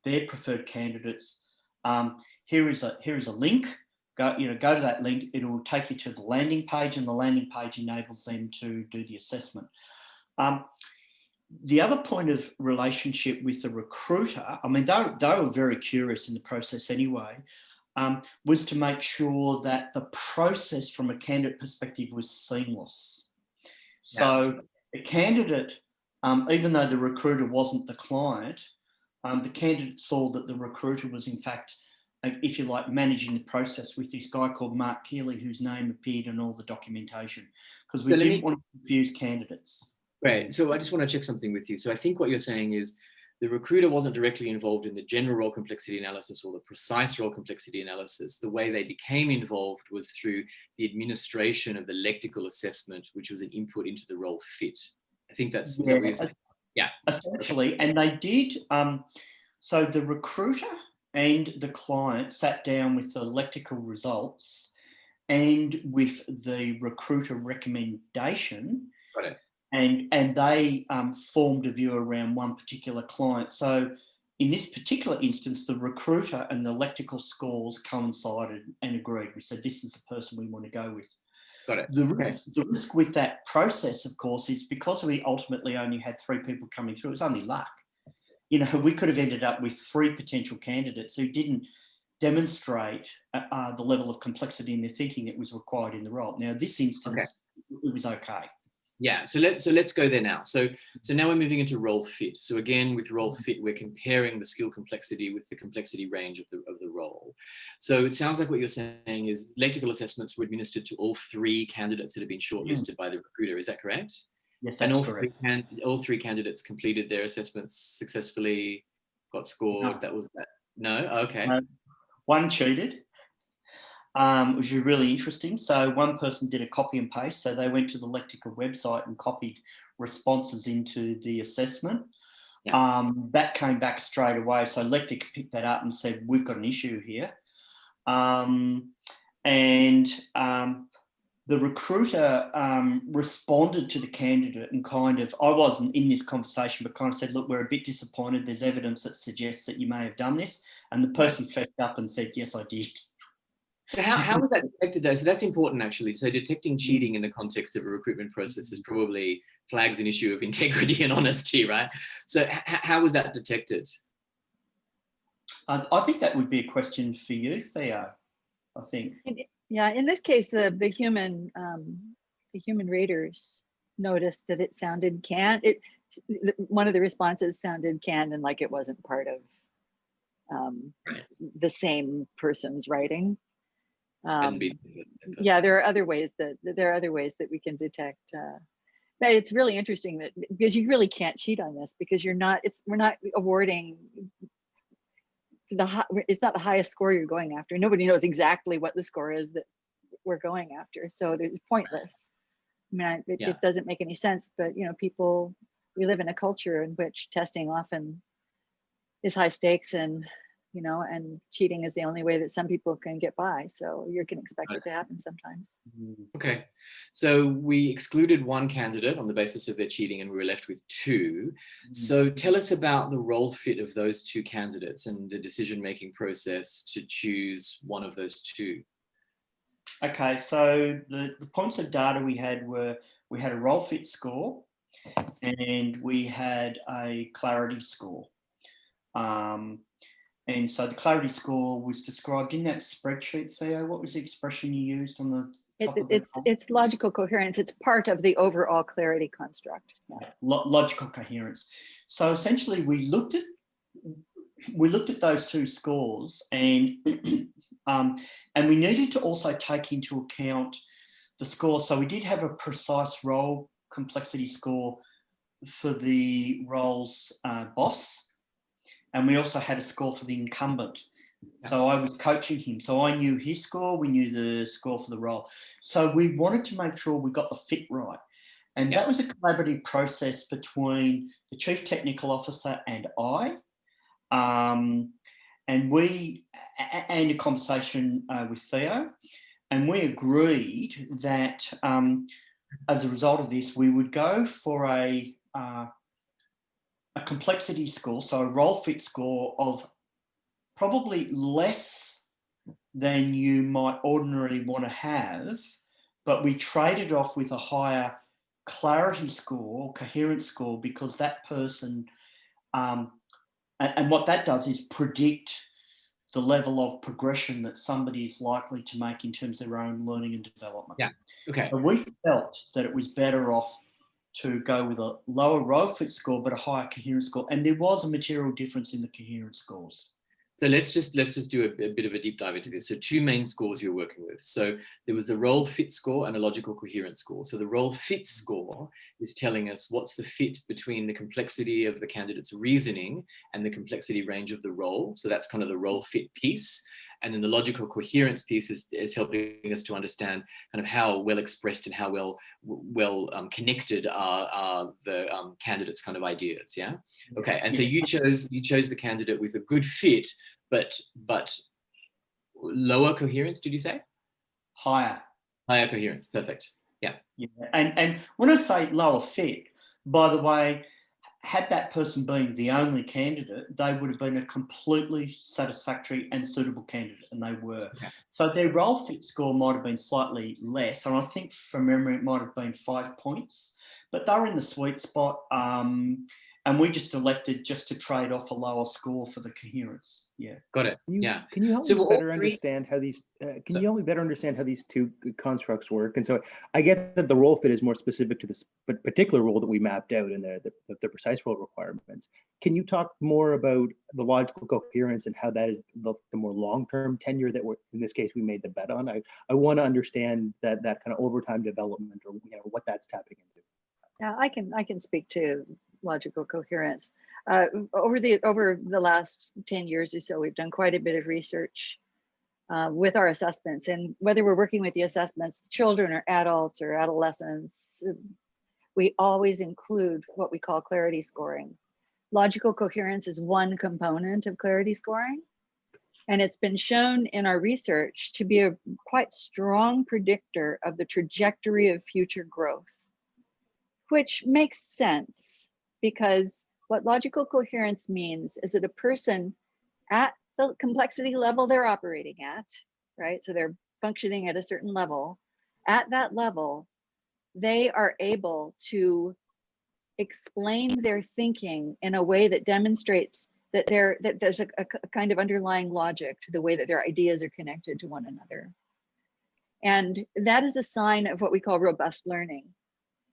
their preferred candidates, here is a link. Go to that link. It will take you to the landing page, and the landing page enables them to do the assessment. The other point of relationship with the recruiter, I mean, they were very curious in the process anyway, was to make sure that the process from a candidate perspective was seamless. So the candidate, even though the recruiter wasn't the client, the candidate saw that the recruiter was in fact, if you like, managing the process with this guy called Mark Keeley, whose name appeared in all the documentation, because we didn't want to confuse candidates. Great. So I just want to check something with you. So I think what you're saying is the recruiter wasn't directly involved in the general role complexity analysis or the precise role complexity analysis. The way they became involved was through the administration of the lectical assessment, which was an input into the role fit. I think that's, is that what you're saying? Yeah. Essentially, and they did, so the recruiter and the client sat down with the lectical results and with the recruiter recommendation. Got it. And they formed a view around one particular client. So in this particular instance, the recruiter and the lectical scores coincided and agreed. We said, this is the person we want to go with. Got it. The risk with that process, of course, is because we ultimately only had 3 people coming through, it was only luck. You know, we could have ended up with 3 potential candidates who didn't demonstrate the level of complexity in their thinking that was required in the role. Now, this instance, it was okay. Yeah, so let's go there now. So now we're moving into role fit. So again, with role fit, we're comparing the skill complexity with the complexity range of the role. So it sounds like what you're saying is lectical assessments were administered to all 3 candidates that have been shortlisted by the recruiter. Is that correct? Yes, that's correct. All 3 candidates completed their assessments successfully, got scored. No. That was that. No, okay. One cheated. Which is really interesting. So one person did a copy and paste. So they went to the Lectica website and copied responses into the assessment. Yeah. That came back straight away. So Lectica picked that up and said, we've got an issue here. The recruiter responded to the candidate and kind of, I wasn't in this conversation, but kind of said, look, we're a bit disappointed. There's evidence that suggests that you may have done this. And the person fessed up and said, yes, I did. So how was that detected though? So that's important actually. So detecting cheating in the context of a recruitment process is probably flags an issue of integrity and honesty, right? So how was that detected? I think that would be a question for you, Theo, I think. Yeah, in this case, the human raters noticed that it sounded canned. One of the responses sounded canned and like it wasn't part of the same person's writing. Yeah, there are other ways that we can detect. But it's really interesting that because you really can't cheat on this because we're not awarding it's not the highest score you're going after. Nobody knows exactly what the score is that we're going after, so it's pointless. I mean, it doesn't make any sense. But you know, we live in a culture in which testing often is high stakes and. You know, and cheating is the only way that some people can get by. So you can expect it to happen sometimes. Okay. So we excluded 1 candidate on the basis of their cheating and we were left with 2. So tell us about the role fit of those 2 candidates and the decision-making process to choose one of those 2. Okay, so the points of data we had were, we had a role fit score and we had a clarity score. And so the clarity score was described in that spreadsheet, Theo. What was the expression you used on the top of it? It's logical coherence. It's part of the overall clarity construct. Yeah. Logical coherence. So essentially, we looked at those 2 scores, and we needed to also take into account the score. So we did have a precise role complexity score for the role's boss. And we also had a score for the incumbent. So I was coaching him. So I knew his score, we knew the score for the role. So we wanted to make sure we got the fit right. And that was a collaborative process between the Chief Technical Officer and I. And a conversation with Theo. And we agreed that as a result of this, we would go for a complexity score, so a role fit score of probably less than you might ordinarily want to have, but we traded off with a higher clarity score, coherence score, because that person, and what that does is predict the level of progression that somebody is likely to make in terms of their own learning and development. Yeah, okay. So we felt that it was better off to go with a lower role fit score, but a higher coherence score. And there was a material difference in the coherence scores. So let's just do a bit of a deep dive into this. So 2 main scores you're working with. So there was the role fit score and a logical coherence score. So the role fit score is telling us what's the fit between the complexity of the candidate's reasoning and the complexity range of the role. So that's kind of the role fit piece. And then the logical coherence piece is helping us to understand kind of how well expressed and how well connected are the candidate's kind of ideas. Yeah. Okay. And so you chose the candidate with a good fit, but lower coherence. Did you say? Higher coherence? Perfect. Yeah. And when I say lower fit, by the way, had that person been the only candidate, they would have been a completely satisfactory and suitable candidate, and they were. Okay. So their role fit score might have been slightly less, and I think from memory it might have been 5 points, but they were in the sweet spot. And we just elected just to trade off a lower score for the coherence. Yeah. Got it. Can you help me better understand how these? Can you help me better understand how these 2 constructs work? And so I get that the role fit is more specific to this particular role that we mapped out in the precise role requirements. Can you talk more about the logical coherence and how that is the more long-term tenure that in this case we made the bet on? I want to understand that kind of overtime development, or what that's tapping into. Yeah, I can speak to logical coherence. Over the last 10 years or so, we've done quite a bit of research with our assessments, and whether we're working with the assessments, children or adults or adolescents, we always include what we call clarity scoring. Logical coherence is one component of clarity scoring, and it's been shown in our research to be a quite strong predictor of the trajectory of future growth, which makes sense, because what logical coherence means is that a person at the complexity level they're operating at, right? So they're functioning at a certain level. At that level, they are able to explain their thinking in a way that demonstrates that there's a kind of underlying logic to the way that their ideas are connected to one another. And that is a sign of what we call robust learning.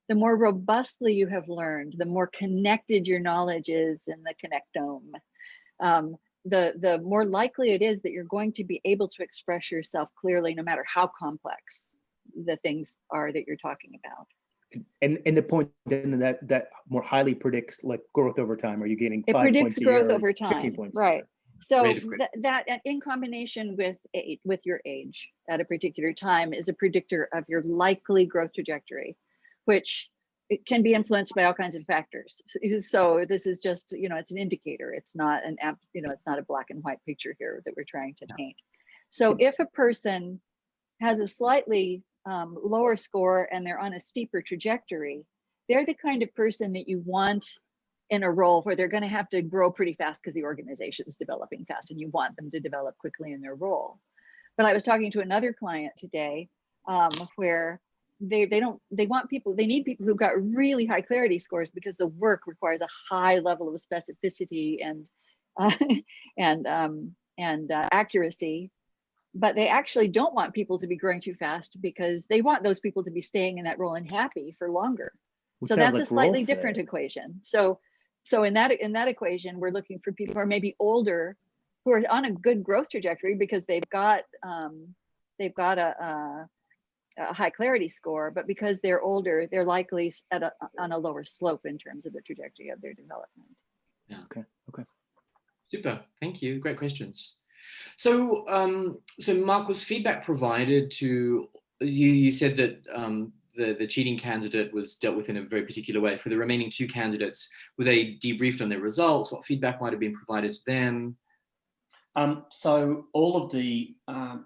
The more robustly you have learned, the more connected your knowledge is in the connectome, the more likely it is that you're going to be able to express yourself clearly, no matter how complex the things are that you're talking about. And the point then that more highly predicts like growth over time. Are you getting 5 points a year? It predicts growth over time, 15 points right? So that in combination with your age at a particular time is a predictor of your likely growth trajectory, which it can be influenced by all kinds of factors. So this is just, it's an indicator. It's not it's not a black and white picture here that we're trying to paint. So if a person has a slightly lower score and they're on a steeper trajectory, they're the kind of person that you want in a role where they're going to have to grow pretty fast because the organization is developing fast, and you want them to develop quickly in their role. But I was talking to another client today where they need people who've got really high clarity scores, because the work requires a high level of specificity and accuracy. But they actually don't want people to be growing too fast, because they want those people to be staying in that role and happy for longer. So that's a slightly different equation. So in that equation, we're looking for people who are maybe older, who are on a good growth trajectory because they've got a high clarity score, but because they're older, they're likely on a lower slope in terms of the trajectory of their development. Yeah. Okay. Super. Thank you. Great questions. So, Mark, was feedback provided to you? You said that the cheating candidate was dealt with in a very particular way. For the remaining 2 candidates, were they debriefed on their results? What feedback might have been provided to them? So all of the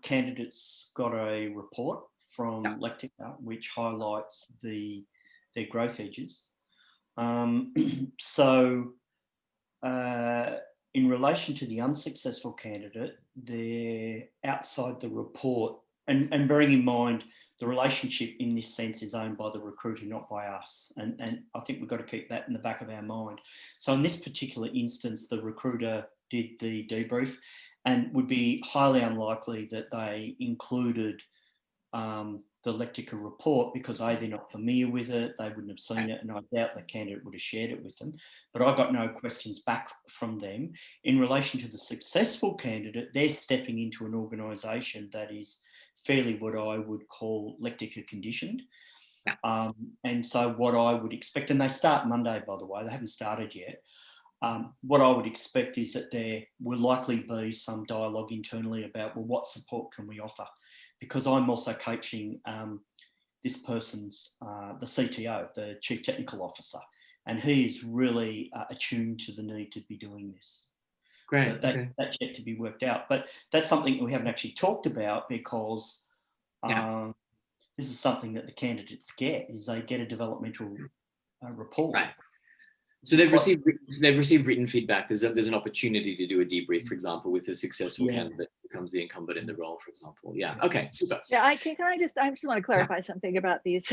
candidates got a report from Lectica, which highlights their growth edges. In relation to the unsuccessful candidate, they're outside the report, and bearing in mind the relationship in this sense is owned by the recruiter, not by us. And I think we've got to keep that in the back of our mind. So in this particular instance, the recruiter did the debrief, and would be highly unlikely that they included the Lectica report because A, they're not familiar with it, they wouldn't have seen it, and I doubt the candidate would have shared it with them. But I got no questions back from them. In relation to the successful candidate, they're stepping into an organisation that is fairly what I would call Lectica conditioned. And so what I would expect, and they start Monday, by the way, they haven't started yet. What I would expect is that there will likely be some dialogue internally about, well, what support can we offer? Because I'm also coaching this person's, the CTO, the Chief Technical Officer, and he is really attuned to the need to be doing this. Great. But that's yet to be worked out. But that's something we haven't actually talked about because this is something that the candidates get, is they get a developmental report. Right. So they've received written feedback. There's an opportunity to do a debrief, for example, with a successful candidate who becomes the incumbent in the role, for example. Yeah. Okay. Super. Yeah. I just want to clarify something about these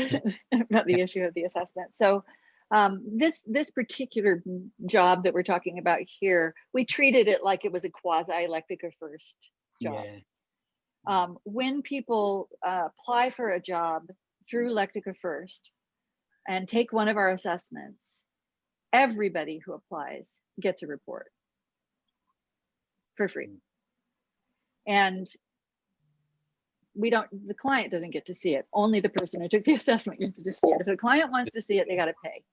about the issue of the assessment. So this particular job that we're talking about here, we treated it like it was a quasi Lectica first job. When people apply for a job through Lectica First and take one of our assessments, everybody who applies gets a report for free. And the client doesn't get to see it. Only the person who took the assessment gets to see it. If the client wants to see it, they got to pay.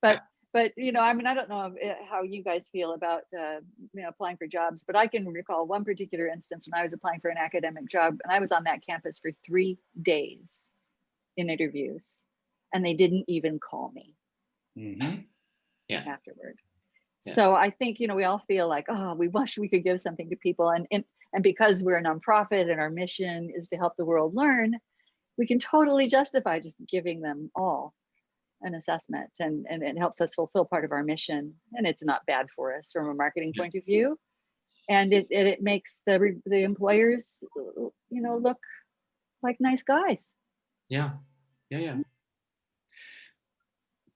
But I mean, I don't know how you guys feel about applying for jobs, but I can recall one particular instance when I was applying for an academic job, and I was on that campus for 3 days in interviews, and they didn't even call me afterward. Yeah. So I think we all feel like, oh, we wish we could give something to people, and because we're a nonprofit and our mission is to help the world learn, we can totally justify just giving them all an assessment, and it helps us fulfill part of our mission, and it's not bad for us from a marketing point of view, and it makes the employers look like nice guys. Yeah.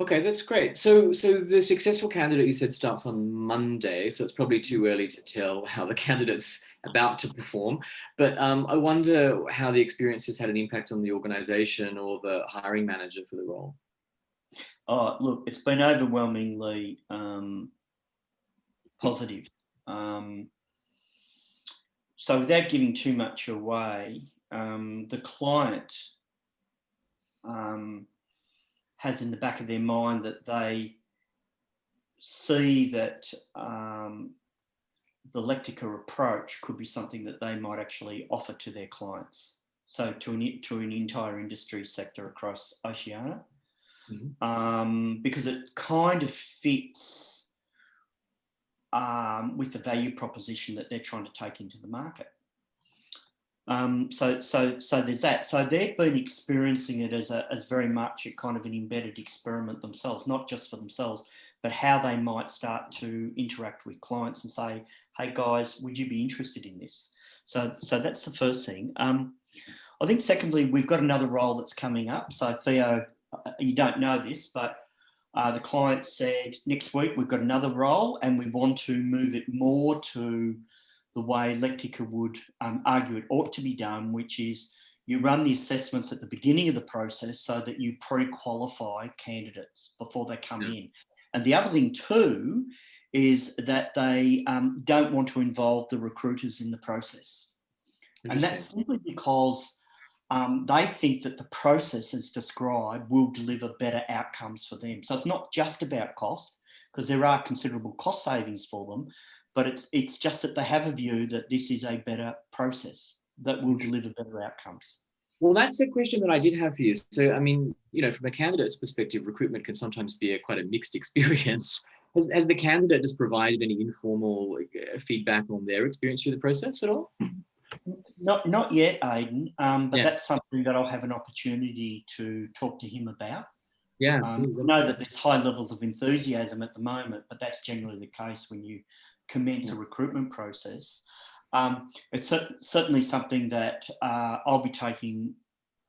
Okay, that's great. So the successful candidate, you said, starts on Monday, so it's probably too early to tell how the candidate's about to perform, but I wonder how the experience has had an impact on the organisation or the hiring manager for the role. Oh, look, it's been overwhelmingly positive. So without giving too much away, the client has in the back of their mind that they see that the Lectica approach could be something that they might actually offer to their clients. So to an entire industry sector across Oceania. Because it kind of fits with the value proposition that they're trying to take into the market. So there's that. So they've been experiencing it as very much a kind of an embedded experiment themselves, not just for themselves, but how they might start to interact with clients and say, hey guys, would you be interested in this? So that's the first thing. I think secondly, we've got another role that's coming up. So Theo, you don't know this, but the client said next week we've got another role and we want to move it more to the way Lectica would argue it ought to be done, which is you run the assessments at the beginning of the process so that you pre-qualify candidates before they come in. And the other thing too is that they don't want to involve the recruiters in the process. And that's simply because they think that the process as described will deliver better outcomes for them. So it's not just about cost, because there are considerable cost savings for them, but it's just that they have a view that this is a better process that will deliver better outcomes. Well, that's a question that I did have for you. So, I mean, from a candidate's perspective, recruitment can sometimes be quite a mixed experience. Has the candidate just provided any informal feedback on their experience through the process at all? Not yet, Aidan, but that's something that I'll have an opportunity to talk to him about. Yeah. I know that there's high levels of enthusiasm at the moment, but that's generally the case when you commence a recruitment process. It's certainly something that I'll be taking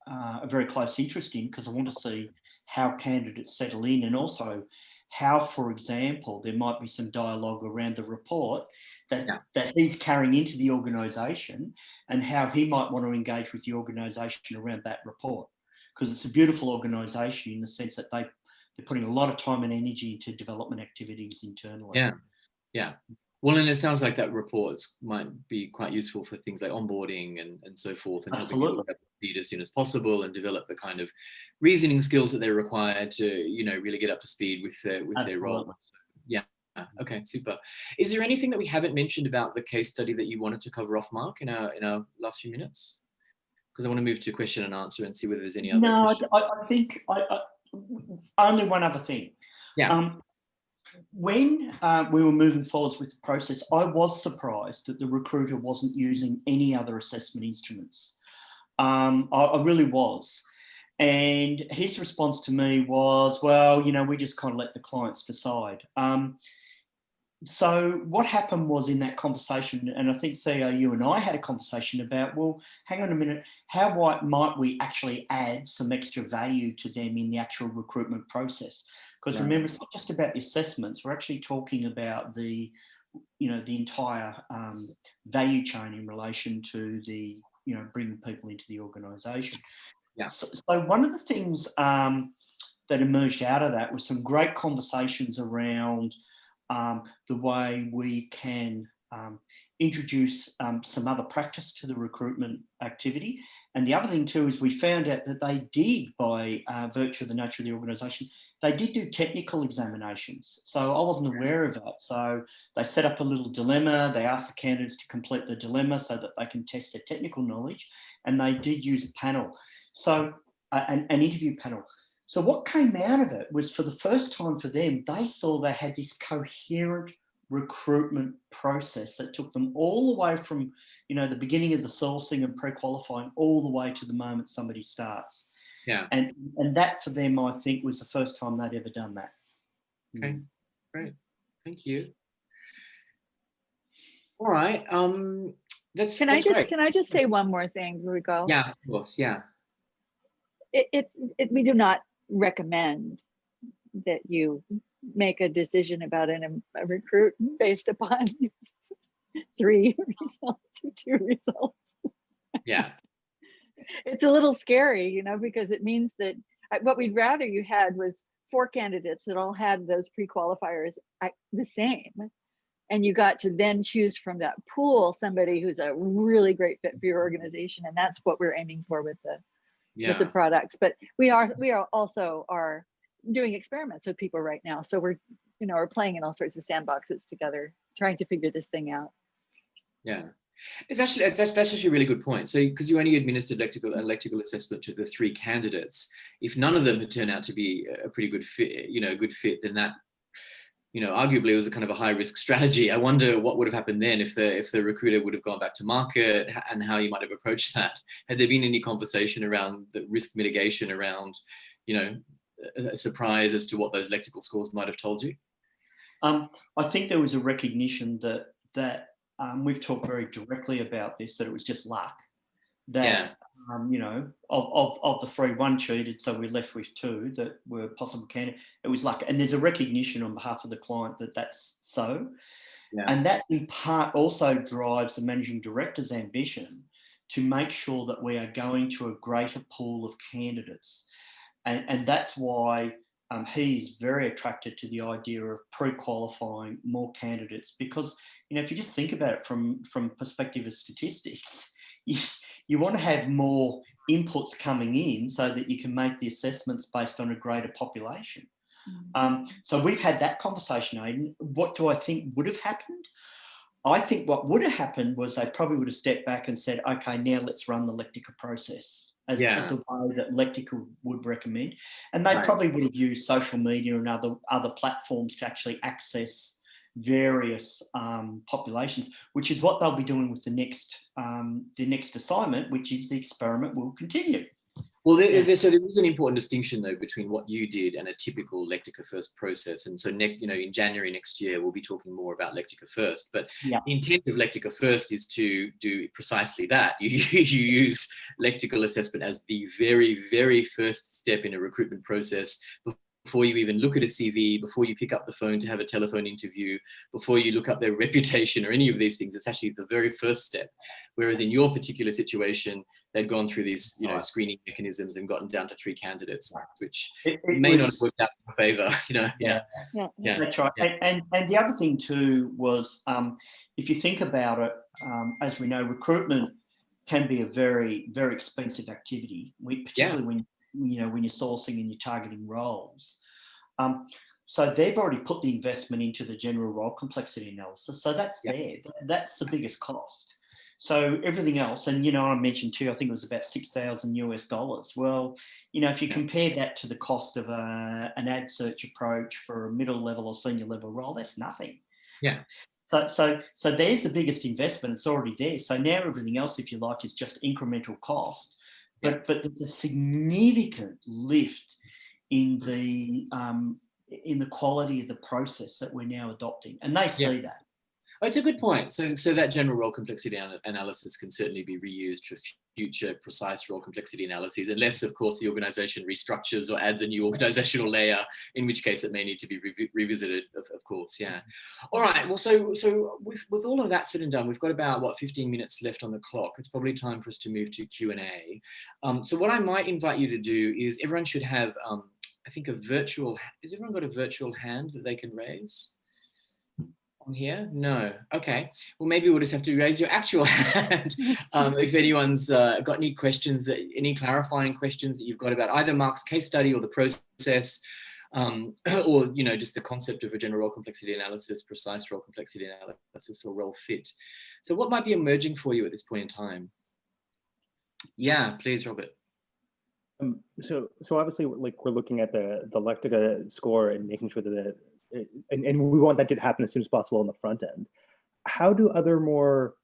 a very close interest in, because I want to see how candidates settle in and also how, for example, there might be some dialogue around the report that he's carrying into the organisation, and how he might want to engage with the organisation around that report. Because it's a beautiful organisation in the sense that they're putting a lot of time and energy into development activities internally. Yeah. Well, and it sounds like that reports might be quite useful for things like onboarding and so forth, and helping people get up to speed as soon as possible and develop the kind of reasoning skills that they're required to, really get up to speed with their role. So, yeah. Okay, super. Is there anything that we haven't mentioned about the case study that you wanted to cover off, Mark, in our last few minutes? Because I want to move to question and answer and see whether there's any other questions. No, I think only one other thing. Yeah. When we were moving forwards with the process, I was surprised that the recruiter wasn't using any other assessment instruments. I really was. And his response to me was, well, we just kind of let the clients decide. So what happened was, in that conversation, and I think, Theo, you and I had a conversation about, well, hang on a minute, how might we actually add some extra value to them in the actual recruitment process? Because remember, it's not just about the assessments. We're actually talking about the entire value chain in relation to the, bringing people into the organisation. Yeah. So one of the things that emerged out of that was some great conversations around the way we can introduce some other practice to the recruitment activity. And the other thing too is we found out that they did, by virtue of the nature of the organisation, they did do technical examinations. So I wasn't aware of that. So they set up a little dilemma. They asked the candidates to complete the dilemma so that they can test their technical knowledge. And they did use a panel. So an interview panel. So what came out of it was, for the first time for them, they saw they had this coherent recruitment process that took them all the way from, the beginning of the sourcing and pre-qualifying all the way to the moment somebody starts. Yeah. And that for them, I think, was the first time they'd ever done that. Okay, great. Thank you. All right. That's great. Can I just say one more thing before we go? Yeah, of course. Yeah. We do not recommend that you make a decision about a recruit based upon 3 results or 2 results. Yeah. It's a little scary, because it means that what we'd rather you had was 4 candidates that all had those pre-qualifiers the same. And you got to then choose from that pool somebody who's a really great fit for your organization. And that's what we're aiming for with the products. But we are also doing experiments with people right now. So we're playing in all sorts of sandboxes together, trying to figure this thing out. Yeah. That's actually a really good point. So, because you only administered electrical assessment to the 3 candidates, if none of them had turned out to be a pretty good fit, then that, arguably it was a kind of a high risk strategy. I wonder what would have happened then if the recruiter would have gone back to market, and how you might have approached that. Had there been any conversation around the risk mitigation around, a surprise as to what those electrical scores might have told you? I think there was a recognition that we've talked very directly about this, that it was just luck. That of the 3, 1 cheated, so we're left with 2 that were possible candidates. It was luck, and there's a recognition on behalf of the client that that's so. Yeah. And that in part also drives the managing director's ambition to make sure that we are going to a greater pool of candidates. And that's why he's very attracted to the idea of pre-qualifying more candidates, because, if you just think about it from perspective of statistics, you want to have more inputs coming in so that you can make the assessments based on a greater population. So we've had that conversation, Aidan. What do I think would have happened? I think what would have happened was they probably would have stepped back and said, okay, now let's run the Lectica process as the way that Lectica would recommend. And they probably would have used social media and other platforms to actually access various populations, which is what they'll be doing with the next assignment, which is the experiment will continue. Well, so there is an important distinction, though, between what you did and a typical Lectica First process. And so, in January next year, we'll be talking more about Lectica First. But the intent of Lectica First is to do precisely that. You use lectical assessment as the very, very first step in a recruitment process before you even look at a CV, before you pick up the phone to have a telephone interview, before you look up their reputation or any of these things. It's actually the very first step. Whereas in your particular situation, they'd gone through these, you know, screening mechanisms and gotten down to 3 candidates, which it may not have worked out in favor, you know. Yeah. Yeah. That's right. Yeah. And the other thing too was, if you think about it, as we know, recruitment can be a very, very expensive activity, particularly when you're sourcing and you're targeting roles. So they've already put the investment into the general role complexity analysis. So that's there. That's the biggest cost. So everything else, and, you know, I mentioned too, I think it was about $6,000 US. Well, you know, if you compare that to the cost of an ad search approach for a middle level or senior level role, that's nothing. Yeah. So there's the biggest investment. It's already there. So now everything else, if you like, is just incremental cost. But there's a significant lift in the quality of the process that we're now adopting, and they see that. Oh, it's a good point. So that general role complexity analysis can certainly be reused for future precise role complexity analyses, unless, of course, the organization restructures or adds a new organizational layer, in which case it may need to be revisited, of course. Yeah. All right. Well, so with all of that said and done, we've got about 15 minutes left on the clock. It's probably time for us to move to Q&A. So what I might invite you to do is, everyone should have, I think, a virtual. Has everyone got a virtual hand that they can raise? On here? No. Okay. Well, maybe we'll just have to raise your actual hand if anyone's got any questions, any clarifying questions that you've got about either Mark's case study or the process, or, you know, just the concept of a general role complexity analysis, precise role complexity analysis, or role fit. So what might be emerging for you at this point in time? Yeah, please, Robert. So obviously, like, we're looking at the Lectica score and making sure that and we want that to happen as soon as possible on the front end. How do other more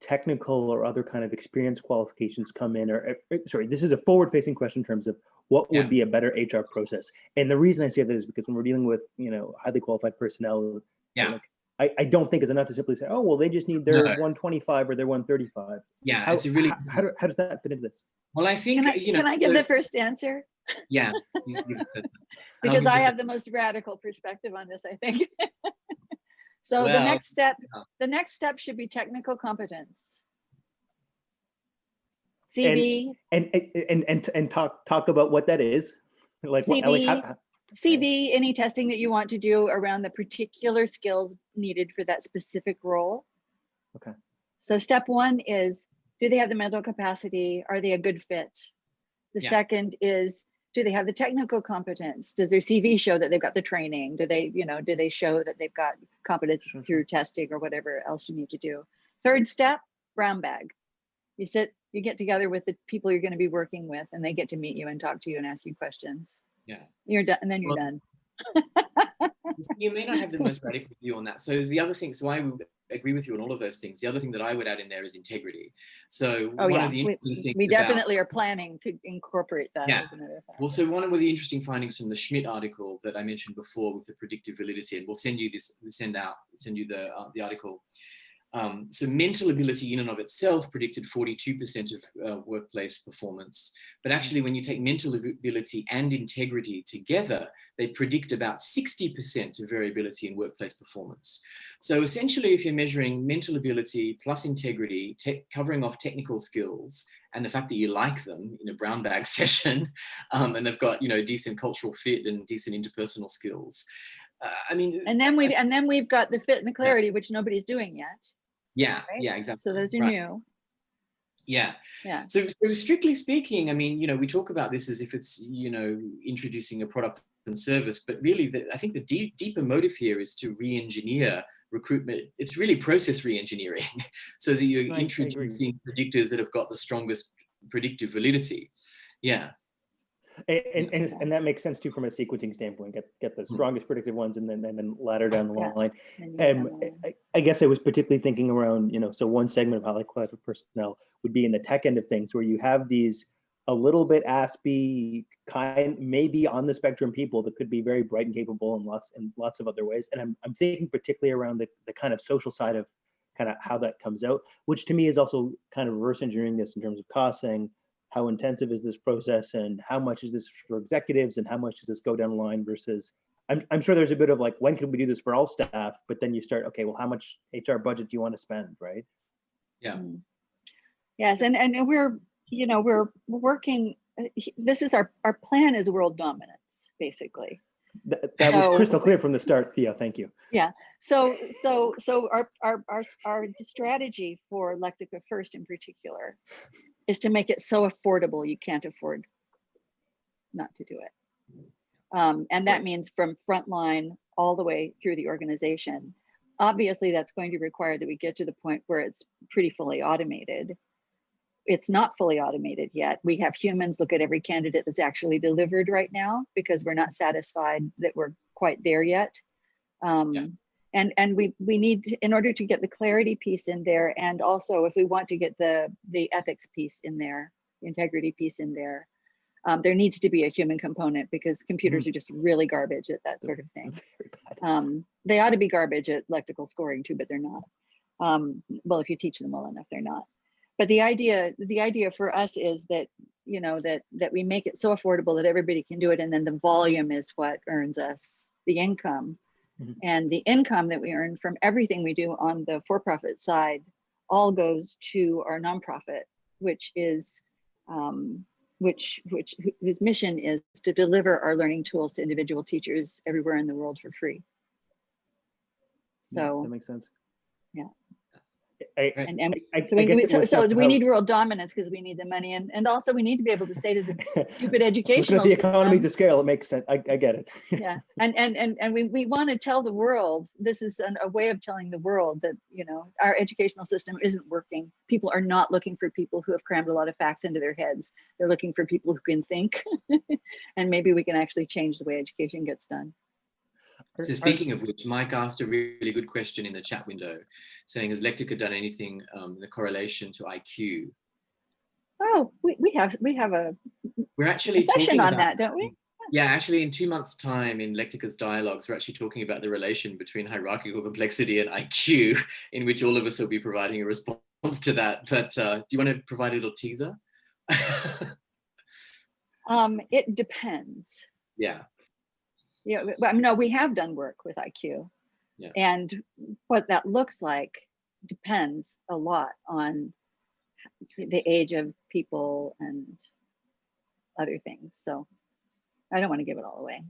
technical or other kind of experience qualifications come in? Or sorry, this is a forward-facing question in terms of what would be a better HR process. And the reason I say that is because when we're dealing with, you know, highly qualified personnel, like, I don't think it's enough to simply say, oh, well, they just need their 125 or their 135. Yeah, how, it's a really how does that fit into this? Well, I think, can I give the first answer? Yeah. Because I have the most radical perspective on this, I think. So the next step should be technical competence. CV. And talk about what that is. Like CV, CV, any testing that you want to do around the particular skills needed for that specific role. Okay. So step 1 is, do they have the mental capacity? Are they a good fit? The second is, do they have the technical competence? Does their CV show that they've got the training? Do they show that they've got competence through testing or whatever else you need to do? Third step, brown bag. You get together with the people you're going to be working with, and they get to meet you and talk to you and ask you questions. Yeah. You're done, and then you're done. You may not have the most radical view on that. So the other thing, so I would agree with you on all of those things. The other thing that I would add in there is integrity. So one of the interesting things we definitely are planning to incorporate that as another factor. Well, so one of the interesting findings from the Schmidt article that I mentioned before with the predictive validity, and we'll send you the article. So mental ability in and of itself predicted 42% of workplace performance. But actually, when you take mental ability and integrity together, they predict about 60% of variability in workplace performance. So essentially, if you're measuring mental ability plus integrity, covering off technical skills, and the fact that you like them in a brown bag session, and they've got, you know, decent cultural fit and decent interpersonal skills. I mean, and then we've got the fit and the clarity, which nobody's doing yet. Yeah, right? Yeah, exactly. So those are new. Yeah. So strictly speaking, I mean, you know, we talk about this as if it's, you know, introducing a product and service, but really I think the deeper motive here is to re-engineer recruitment. It's really process re-engineering so that you're introducing predictors that have got the strongest predictive validity. Yeah. And that makes sense too from a sequencing standpoint. Get the strongest predictive ones, and then ladder down the line. I guess I was particularly thinking around, you know, so one segment of highly qualified personnel would be in the tech end of things, where you have these a little bit aspy kind, maybe on the spectrum people that could be very bright and capable in lots of other ways. And I'm thinking particularly around the kind of social side of kind of how that comes out, which to me is also kind of reverse engineering this in terms of costing. how intensive is this process and how much is this for executives and how much does this go down the line versus, I'm sure there's a bit of like, when can we do this for all staff? But then you start, okay, well, how much HR budget do you want to spend, right? Yeah. Yes, and we're, you know, we're working, this is our plan is world dominance, basically. That was crystal clear from the start, Theo, thank you. Yeah, so our strategy for Lectica First in particular is to make it so affordable you can't afford not to do it. And that means from frontline all the way through the organization. Obviously, that's going to require that we get to the point where it's pretty fully automated. It's not fully automated yet. We have humans look at every candidate that's actually delivered right now because we're not satisfied that we're quite there yet. And we need to, in order to get the clarity piece in there, and also if we want to get the ethics piece in there, the integrity piece in there, there needs to be a human component because computers are just really garbage at that sort of thing. They ought to be garbage at lectical scoring too, but they're not. Well, if you teach them well enough, they're not. But the idea for us is that, you know, that we make it so affordable that everybody can do it, and then the volume is what earns us the income. And the income that we earn from everything we do on the for-profit side all goes to our nonprofit, which is whose mission is to deliver our learning tools to individual teachers everywhere in the world for free. So that makes sense. Yeah. So we need world dominance because we need the money, and also we need to be able to say to the stupid educational looking at the economy to scale, it makes sense. I get it. Yeah, and we want to tell the world, this is a way of telling the world that, you know, our educational system isn't working. People are not looking for people who have crammed a lot of facts into their heads. They're looking for people who can think, and maybe we can actually change the way education gets done. So speaking of which, Mike asked a really good question in the chat window, saying, has Lectica done anything the correlation to IQ? Oh, we have We're actually session on that, don't we? Yeah, actually in 2 months' time in Lectica's dialogues, we're actually talking about the relation between hierarchical complexity and IQ, in which all of us will be providing a response to that. But do you want to provide a little teaser? It depends. Yeah. Yeah, no, we have done work with IQ, and what that looks like depends a lot on the age of people and other things. So I don't want to give it all away.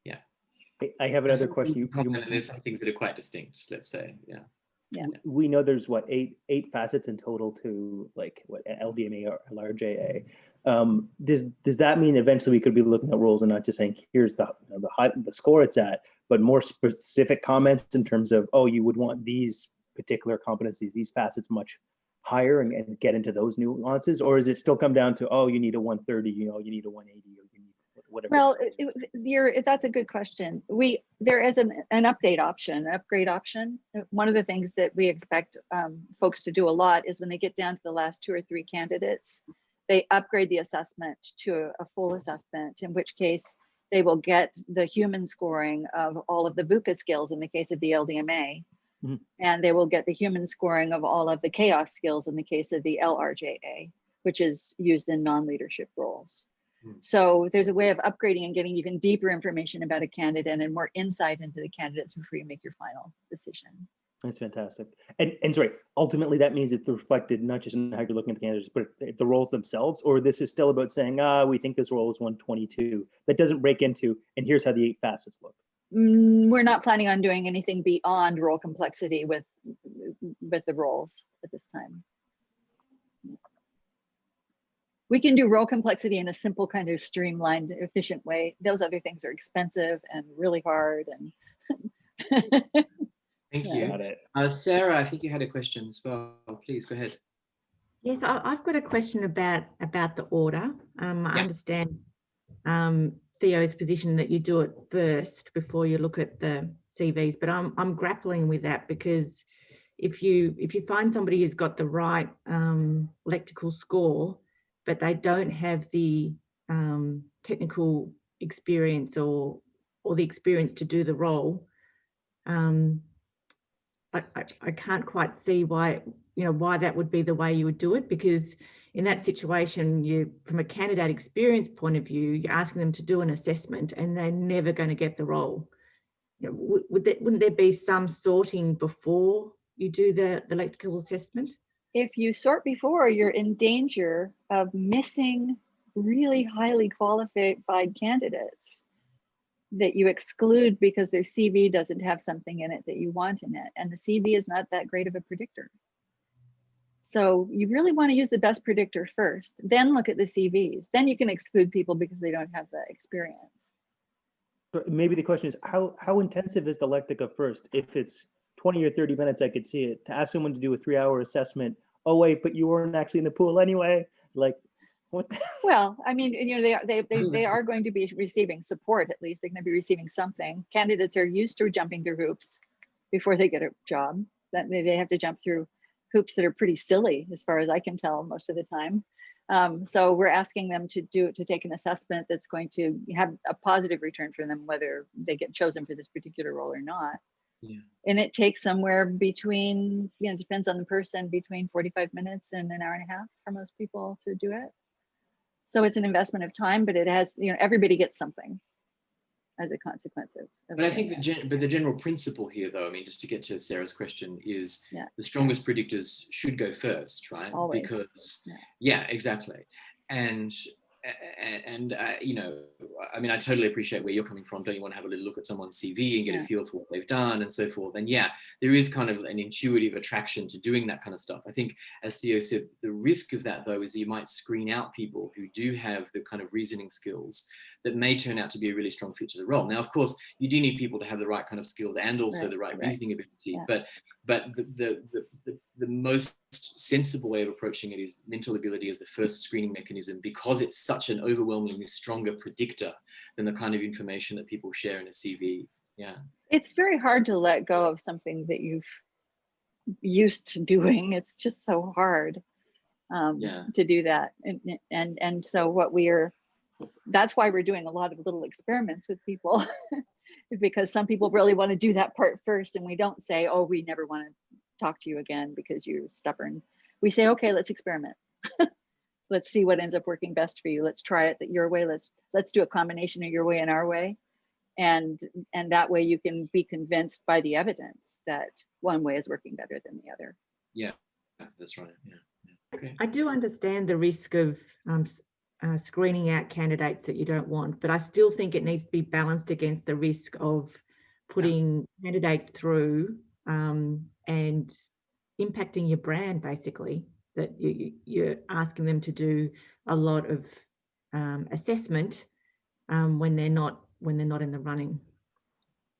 Yeah. I have another question. There's some things that are quite distinct, let's say. Yeah. Yeah. We know there's what eight facets in total to like what LDMA or LRJA. Does that mean eventually we could be looking at roles and not just saying here's the score it's at, but more specific comments in terms of, oh, you would want these particular competencies, these facets much higher, and get into those nuances? Or does it still come down to, oh, you need a 130, you know, you need a 180, or you need whatever? Well, that's a good question. There is an upgrade option. One of the things that we expect folks to do a lot is when they get down to the last 2 or 3 candidates, they upgrade the assessment to a full assessment, in which case they will get the human scoring of all of the VUCA skills in the case of the LDMA, and they will get the human scoring of all of the chaos skills in the case of the LRJA, which is used in non-leadership roles. So there's a way of upgrading and getting even deeper information about a candidate and more insight into the candidates before you make your final decision. That's fantastic. And sorry, ultimately that means it's reflected not just in how you're looking at the candidates, but the roles themselves, or this is still about saying, we think this role is 122. That doesn't break into, and here's how the 8 facets look. We're not planning on doing anything beyond role complexity with the roles at this time. We can do role complexity in a simple kind of streamlined, efficient way. Those other things are expensive and really hard. And Thank you. Sarah, I think you had a question as well. Please go ahead. Yes, I've got a question about the order. I understand Theo's position that you do it first before you look at the CVs, but I'm grappling with that, because if you find somebody who's got the right lectical score, but they don't have the technical experience or the experience to do the role, I can't quite see why, why that would be the way you would do it, because in that situation, from a candidate experience point of view, you're asking them to do an assessment and they're never going to get the role. Wouldn't there be some sorting before you do the electrical assessment? If you sort before, you're in danger of missing really highly qualified candidates that you exclude because their CV doesn't have something in it that you want in it. And the CV is not that great of a predictor. So you really want to use the best predictor first, then look at the CVs. Then you can exclude people because they don't have the experience. Maybe the question is, how intensive is the Lectica first? If it's 20 or 30 minutes, I could see it. To ask someone to do a 3-hour assessment, oh wait, but you weren't actually in the pool anyway. Like, what? Well, I mean, they are going to be receiving support. At least they're going to be receiving something. Candidates are used to jumping through hoops before they get a job. That they have to jump through hoops that are pretty silly, as far as I can tell, most of the time. So we're asking them to take an assessment that's going to have a positive return for them, whether they get chosen for this particular role or not. Yeah. And it takes somewhere between, it depends on the person, between 45 minutes and an hour and a half for most people to do it. So it's an investment of time, but it has, everybody gets something as a consequence of But I think the general principle here, though, I mean, just to get to Sarah's question, is the strongest predictors should go first, right? Always. Because exactly. And I mean, I totally appreciate where you're coming from. Don't you want to have a little look at someone's CV and get a feel for what they've done and so forth? And there is kind of an intuitive attraction to doing that kind of stuff. I think, as Theo said, the risk of that, though, is that you might screen out people who do have the kind of reasoning skills that may turn out to be a really strong fit to the role. Now, of course, you do need people to have the right kind of skills and also the right reasoning ability. Yeah. But the most sensible way of approaching it is mental ability as the first screening mechanism, because it's such an overwhelmingly stronger predictor than the kind of information that people share in a CV. Yeah. It's very hard to let go of something that you've used to doing. It's just so hard to do that. And so that's why we're doing a lot of little experiments with people, because some people really want to do that part first. And we don't say, oh, we never want to talk to you again because you're stubborn. We say, okay, let's experiment. Let's see what ends up working best for you. Let's try it your way. Let's do a combination of your way and our way. And that way you can be convinced by the evidence that one way is working better than the other. Yeah, that's right. Yeah. Okay. I do understand the risk of screening out candidates that you don't want, but I still think it needs to be balanced against the risk of putting candidates through and impacting your brand, basically, that you're asking them to do a lot of assessment when they're not in the running.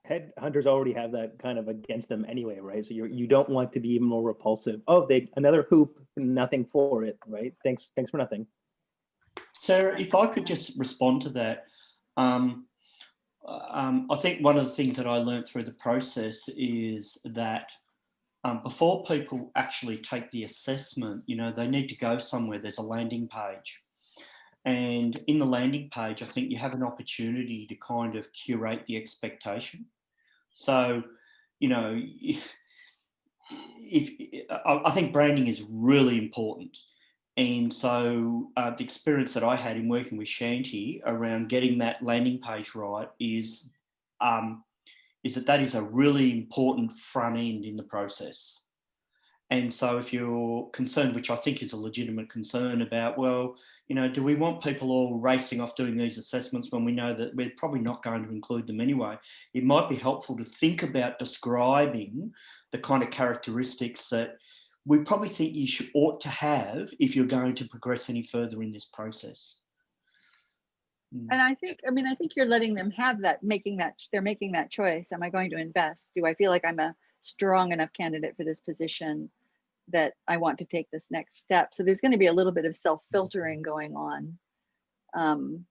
Headhunters already have that kind of against them anyway, right? So you don't want to be even more repulsive. Oh, another hoop, nothing for it, right? Thanks for nothing. Sarah, if I could just respond to that, I think one of the things that I learned through the process is that before people actually take the assessment, they need to go somewhere. There's a landing page. And in the landing page, I think you have an opportunity to kind of curate the expectation. So, I think branding is really important. And so the experience that I had in working with Shanti around getting that landing page right is that is a really important front end in the process. And so if you're concerned, which I think is a legitimate concern about, well, do we want people all racing off doing these assessments when we know that we're probably not going to include them anyway? It might be helpful to think about describing the kind of characteristics that we probably think you ought to have if you're going to progress any further in this process. And I think you're letting them have that, they're making that choice. Am I going to invest? Do I feel like I'm a strong enough candidate for this position that I want to take this next step? So there's going to be a little bit of self-filtering going on.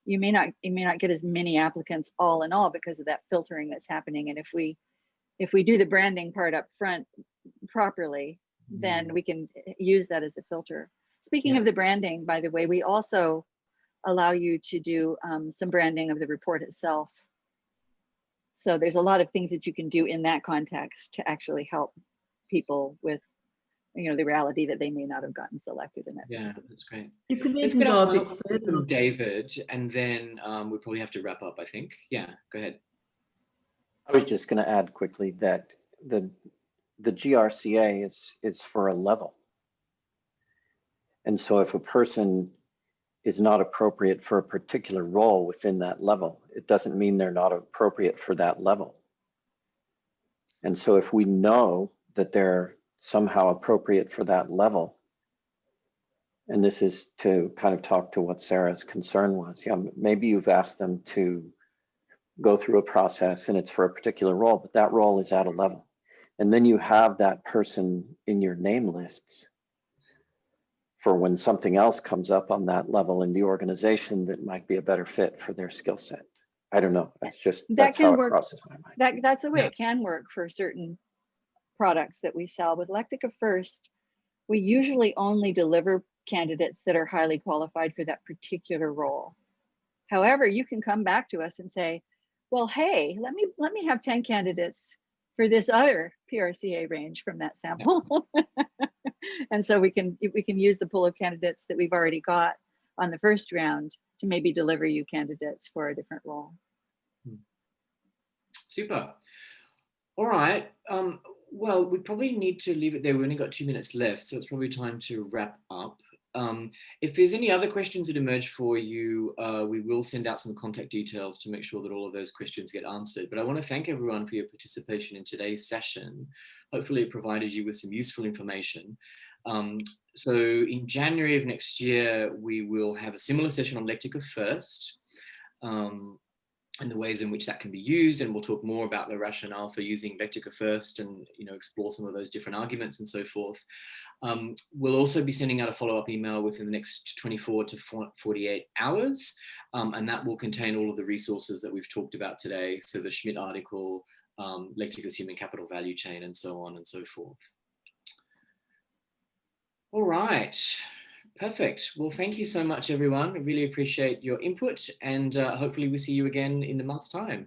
You may not get as many applicants all in all because of that filtering that's happening. And if we do the branding part up front properly, then we can use that as a filter. Speaking of the branding, by the way, we also allow you to do some branding of the report itself. So there's a lot of things that you can do in that context to actually help people with, you know, the reality that they may not have gotten selected in that. Yeah, that's great. You could Let's even get go our a bit final further. from David, and then we probably have to wrap up, I think. Yeah, go ahead. I was just going to add quickly that the GRCA is for a level. And so if a person is not appropriate for a particular role within that level, it doesn't mean they're not appropriate for that level. And so if we know that they're somehow appropriate for that level, and this is to kind of talk to what Sarah's concern was, yeah, maybe you've asked them to go through a process and it's for a particular role, but that role is at a level. And then you have that person in your name lists for when something else comes up on that level in the organization that might be a better fit for their skill set. I don't know. That's just, that's how it crosses my mind. That's the way Yeah. it can work for certain products that we sell. With Lectica First, we usually only deliver candidates that are highly qualified for that particular role. However, you can come back to us and say, well, hey, let me have 10 candidates for this other PRCA range from that sample. And so we can use the pool of candidates that we've already got on the first round to maybe deliver you candidates for a different role. Super. All right. Well, we probably need to leave it there. We've only got 2 minutes left, so it's probably time to wrap up. If there's any other questions that emerge for you, we will send out some contact details to make sure that all of those questions get answered. But I want to thank everyone for your participation in today's session. Hopefully it provided you with some useful information. So in January of next year, we will have a similar session on Lectica First, and the ways in which that can be used, and we'll talk more about the rationale for using Lectica First, and explore some of those different arguments and so forth. We'll also be sending out a follow-up email within the next 24 to 48 hours, and that will contain all of the resources that we've talked about today. So the Schmidt article, Lectica's human capital value chain, and so on and so forth. All right. Perfect. Well, thank you so much, everyone. I really appreciate your input, and hopefully we see you again in a month's time.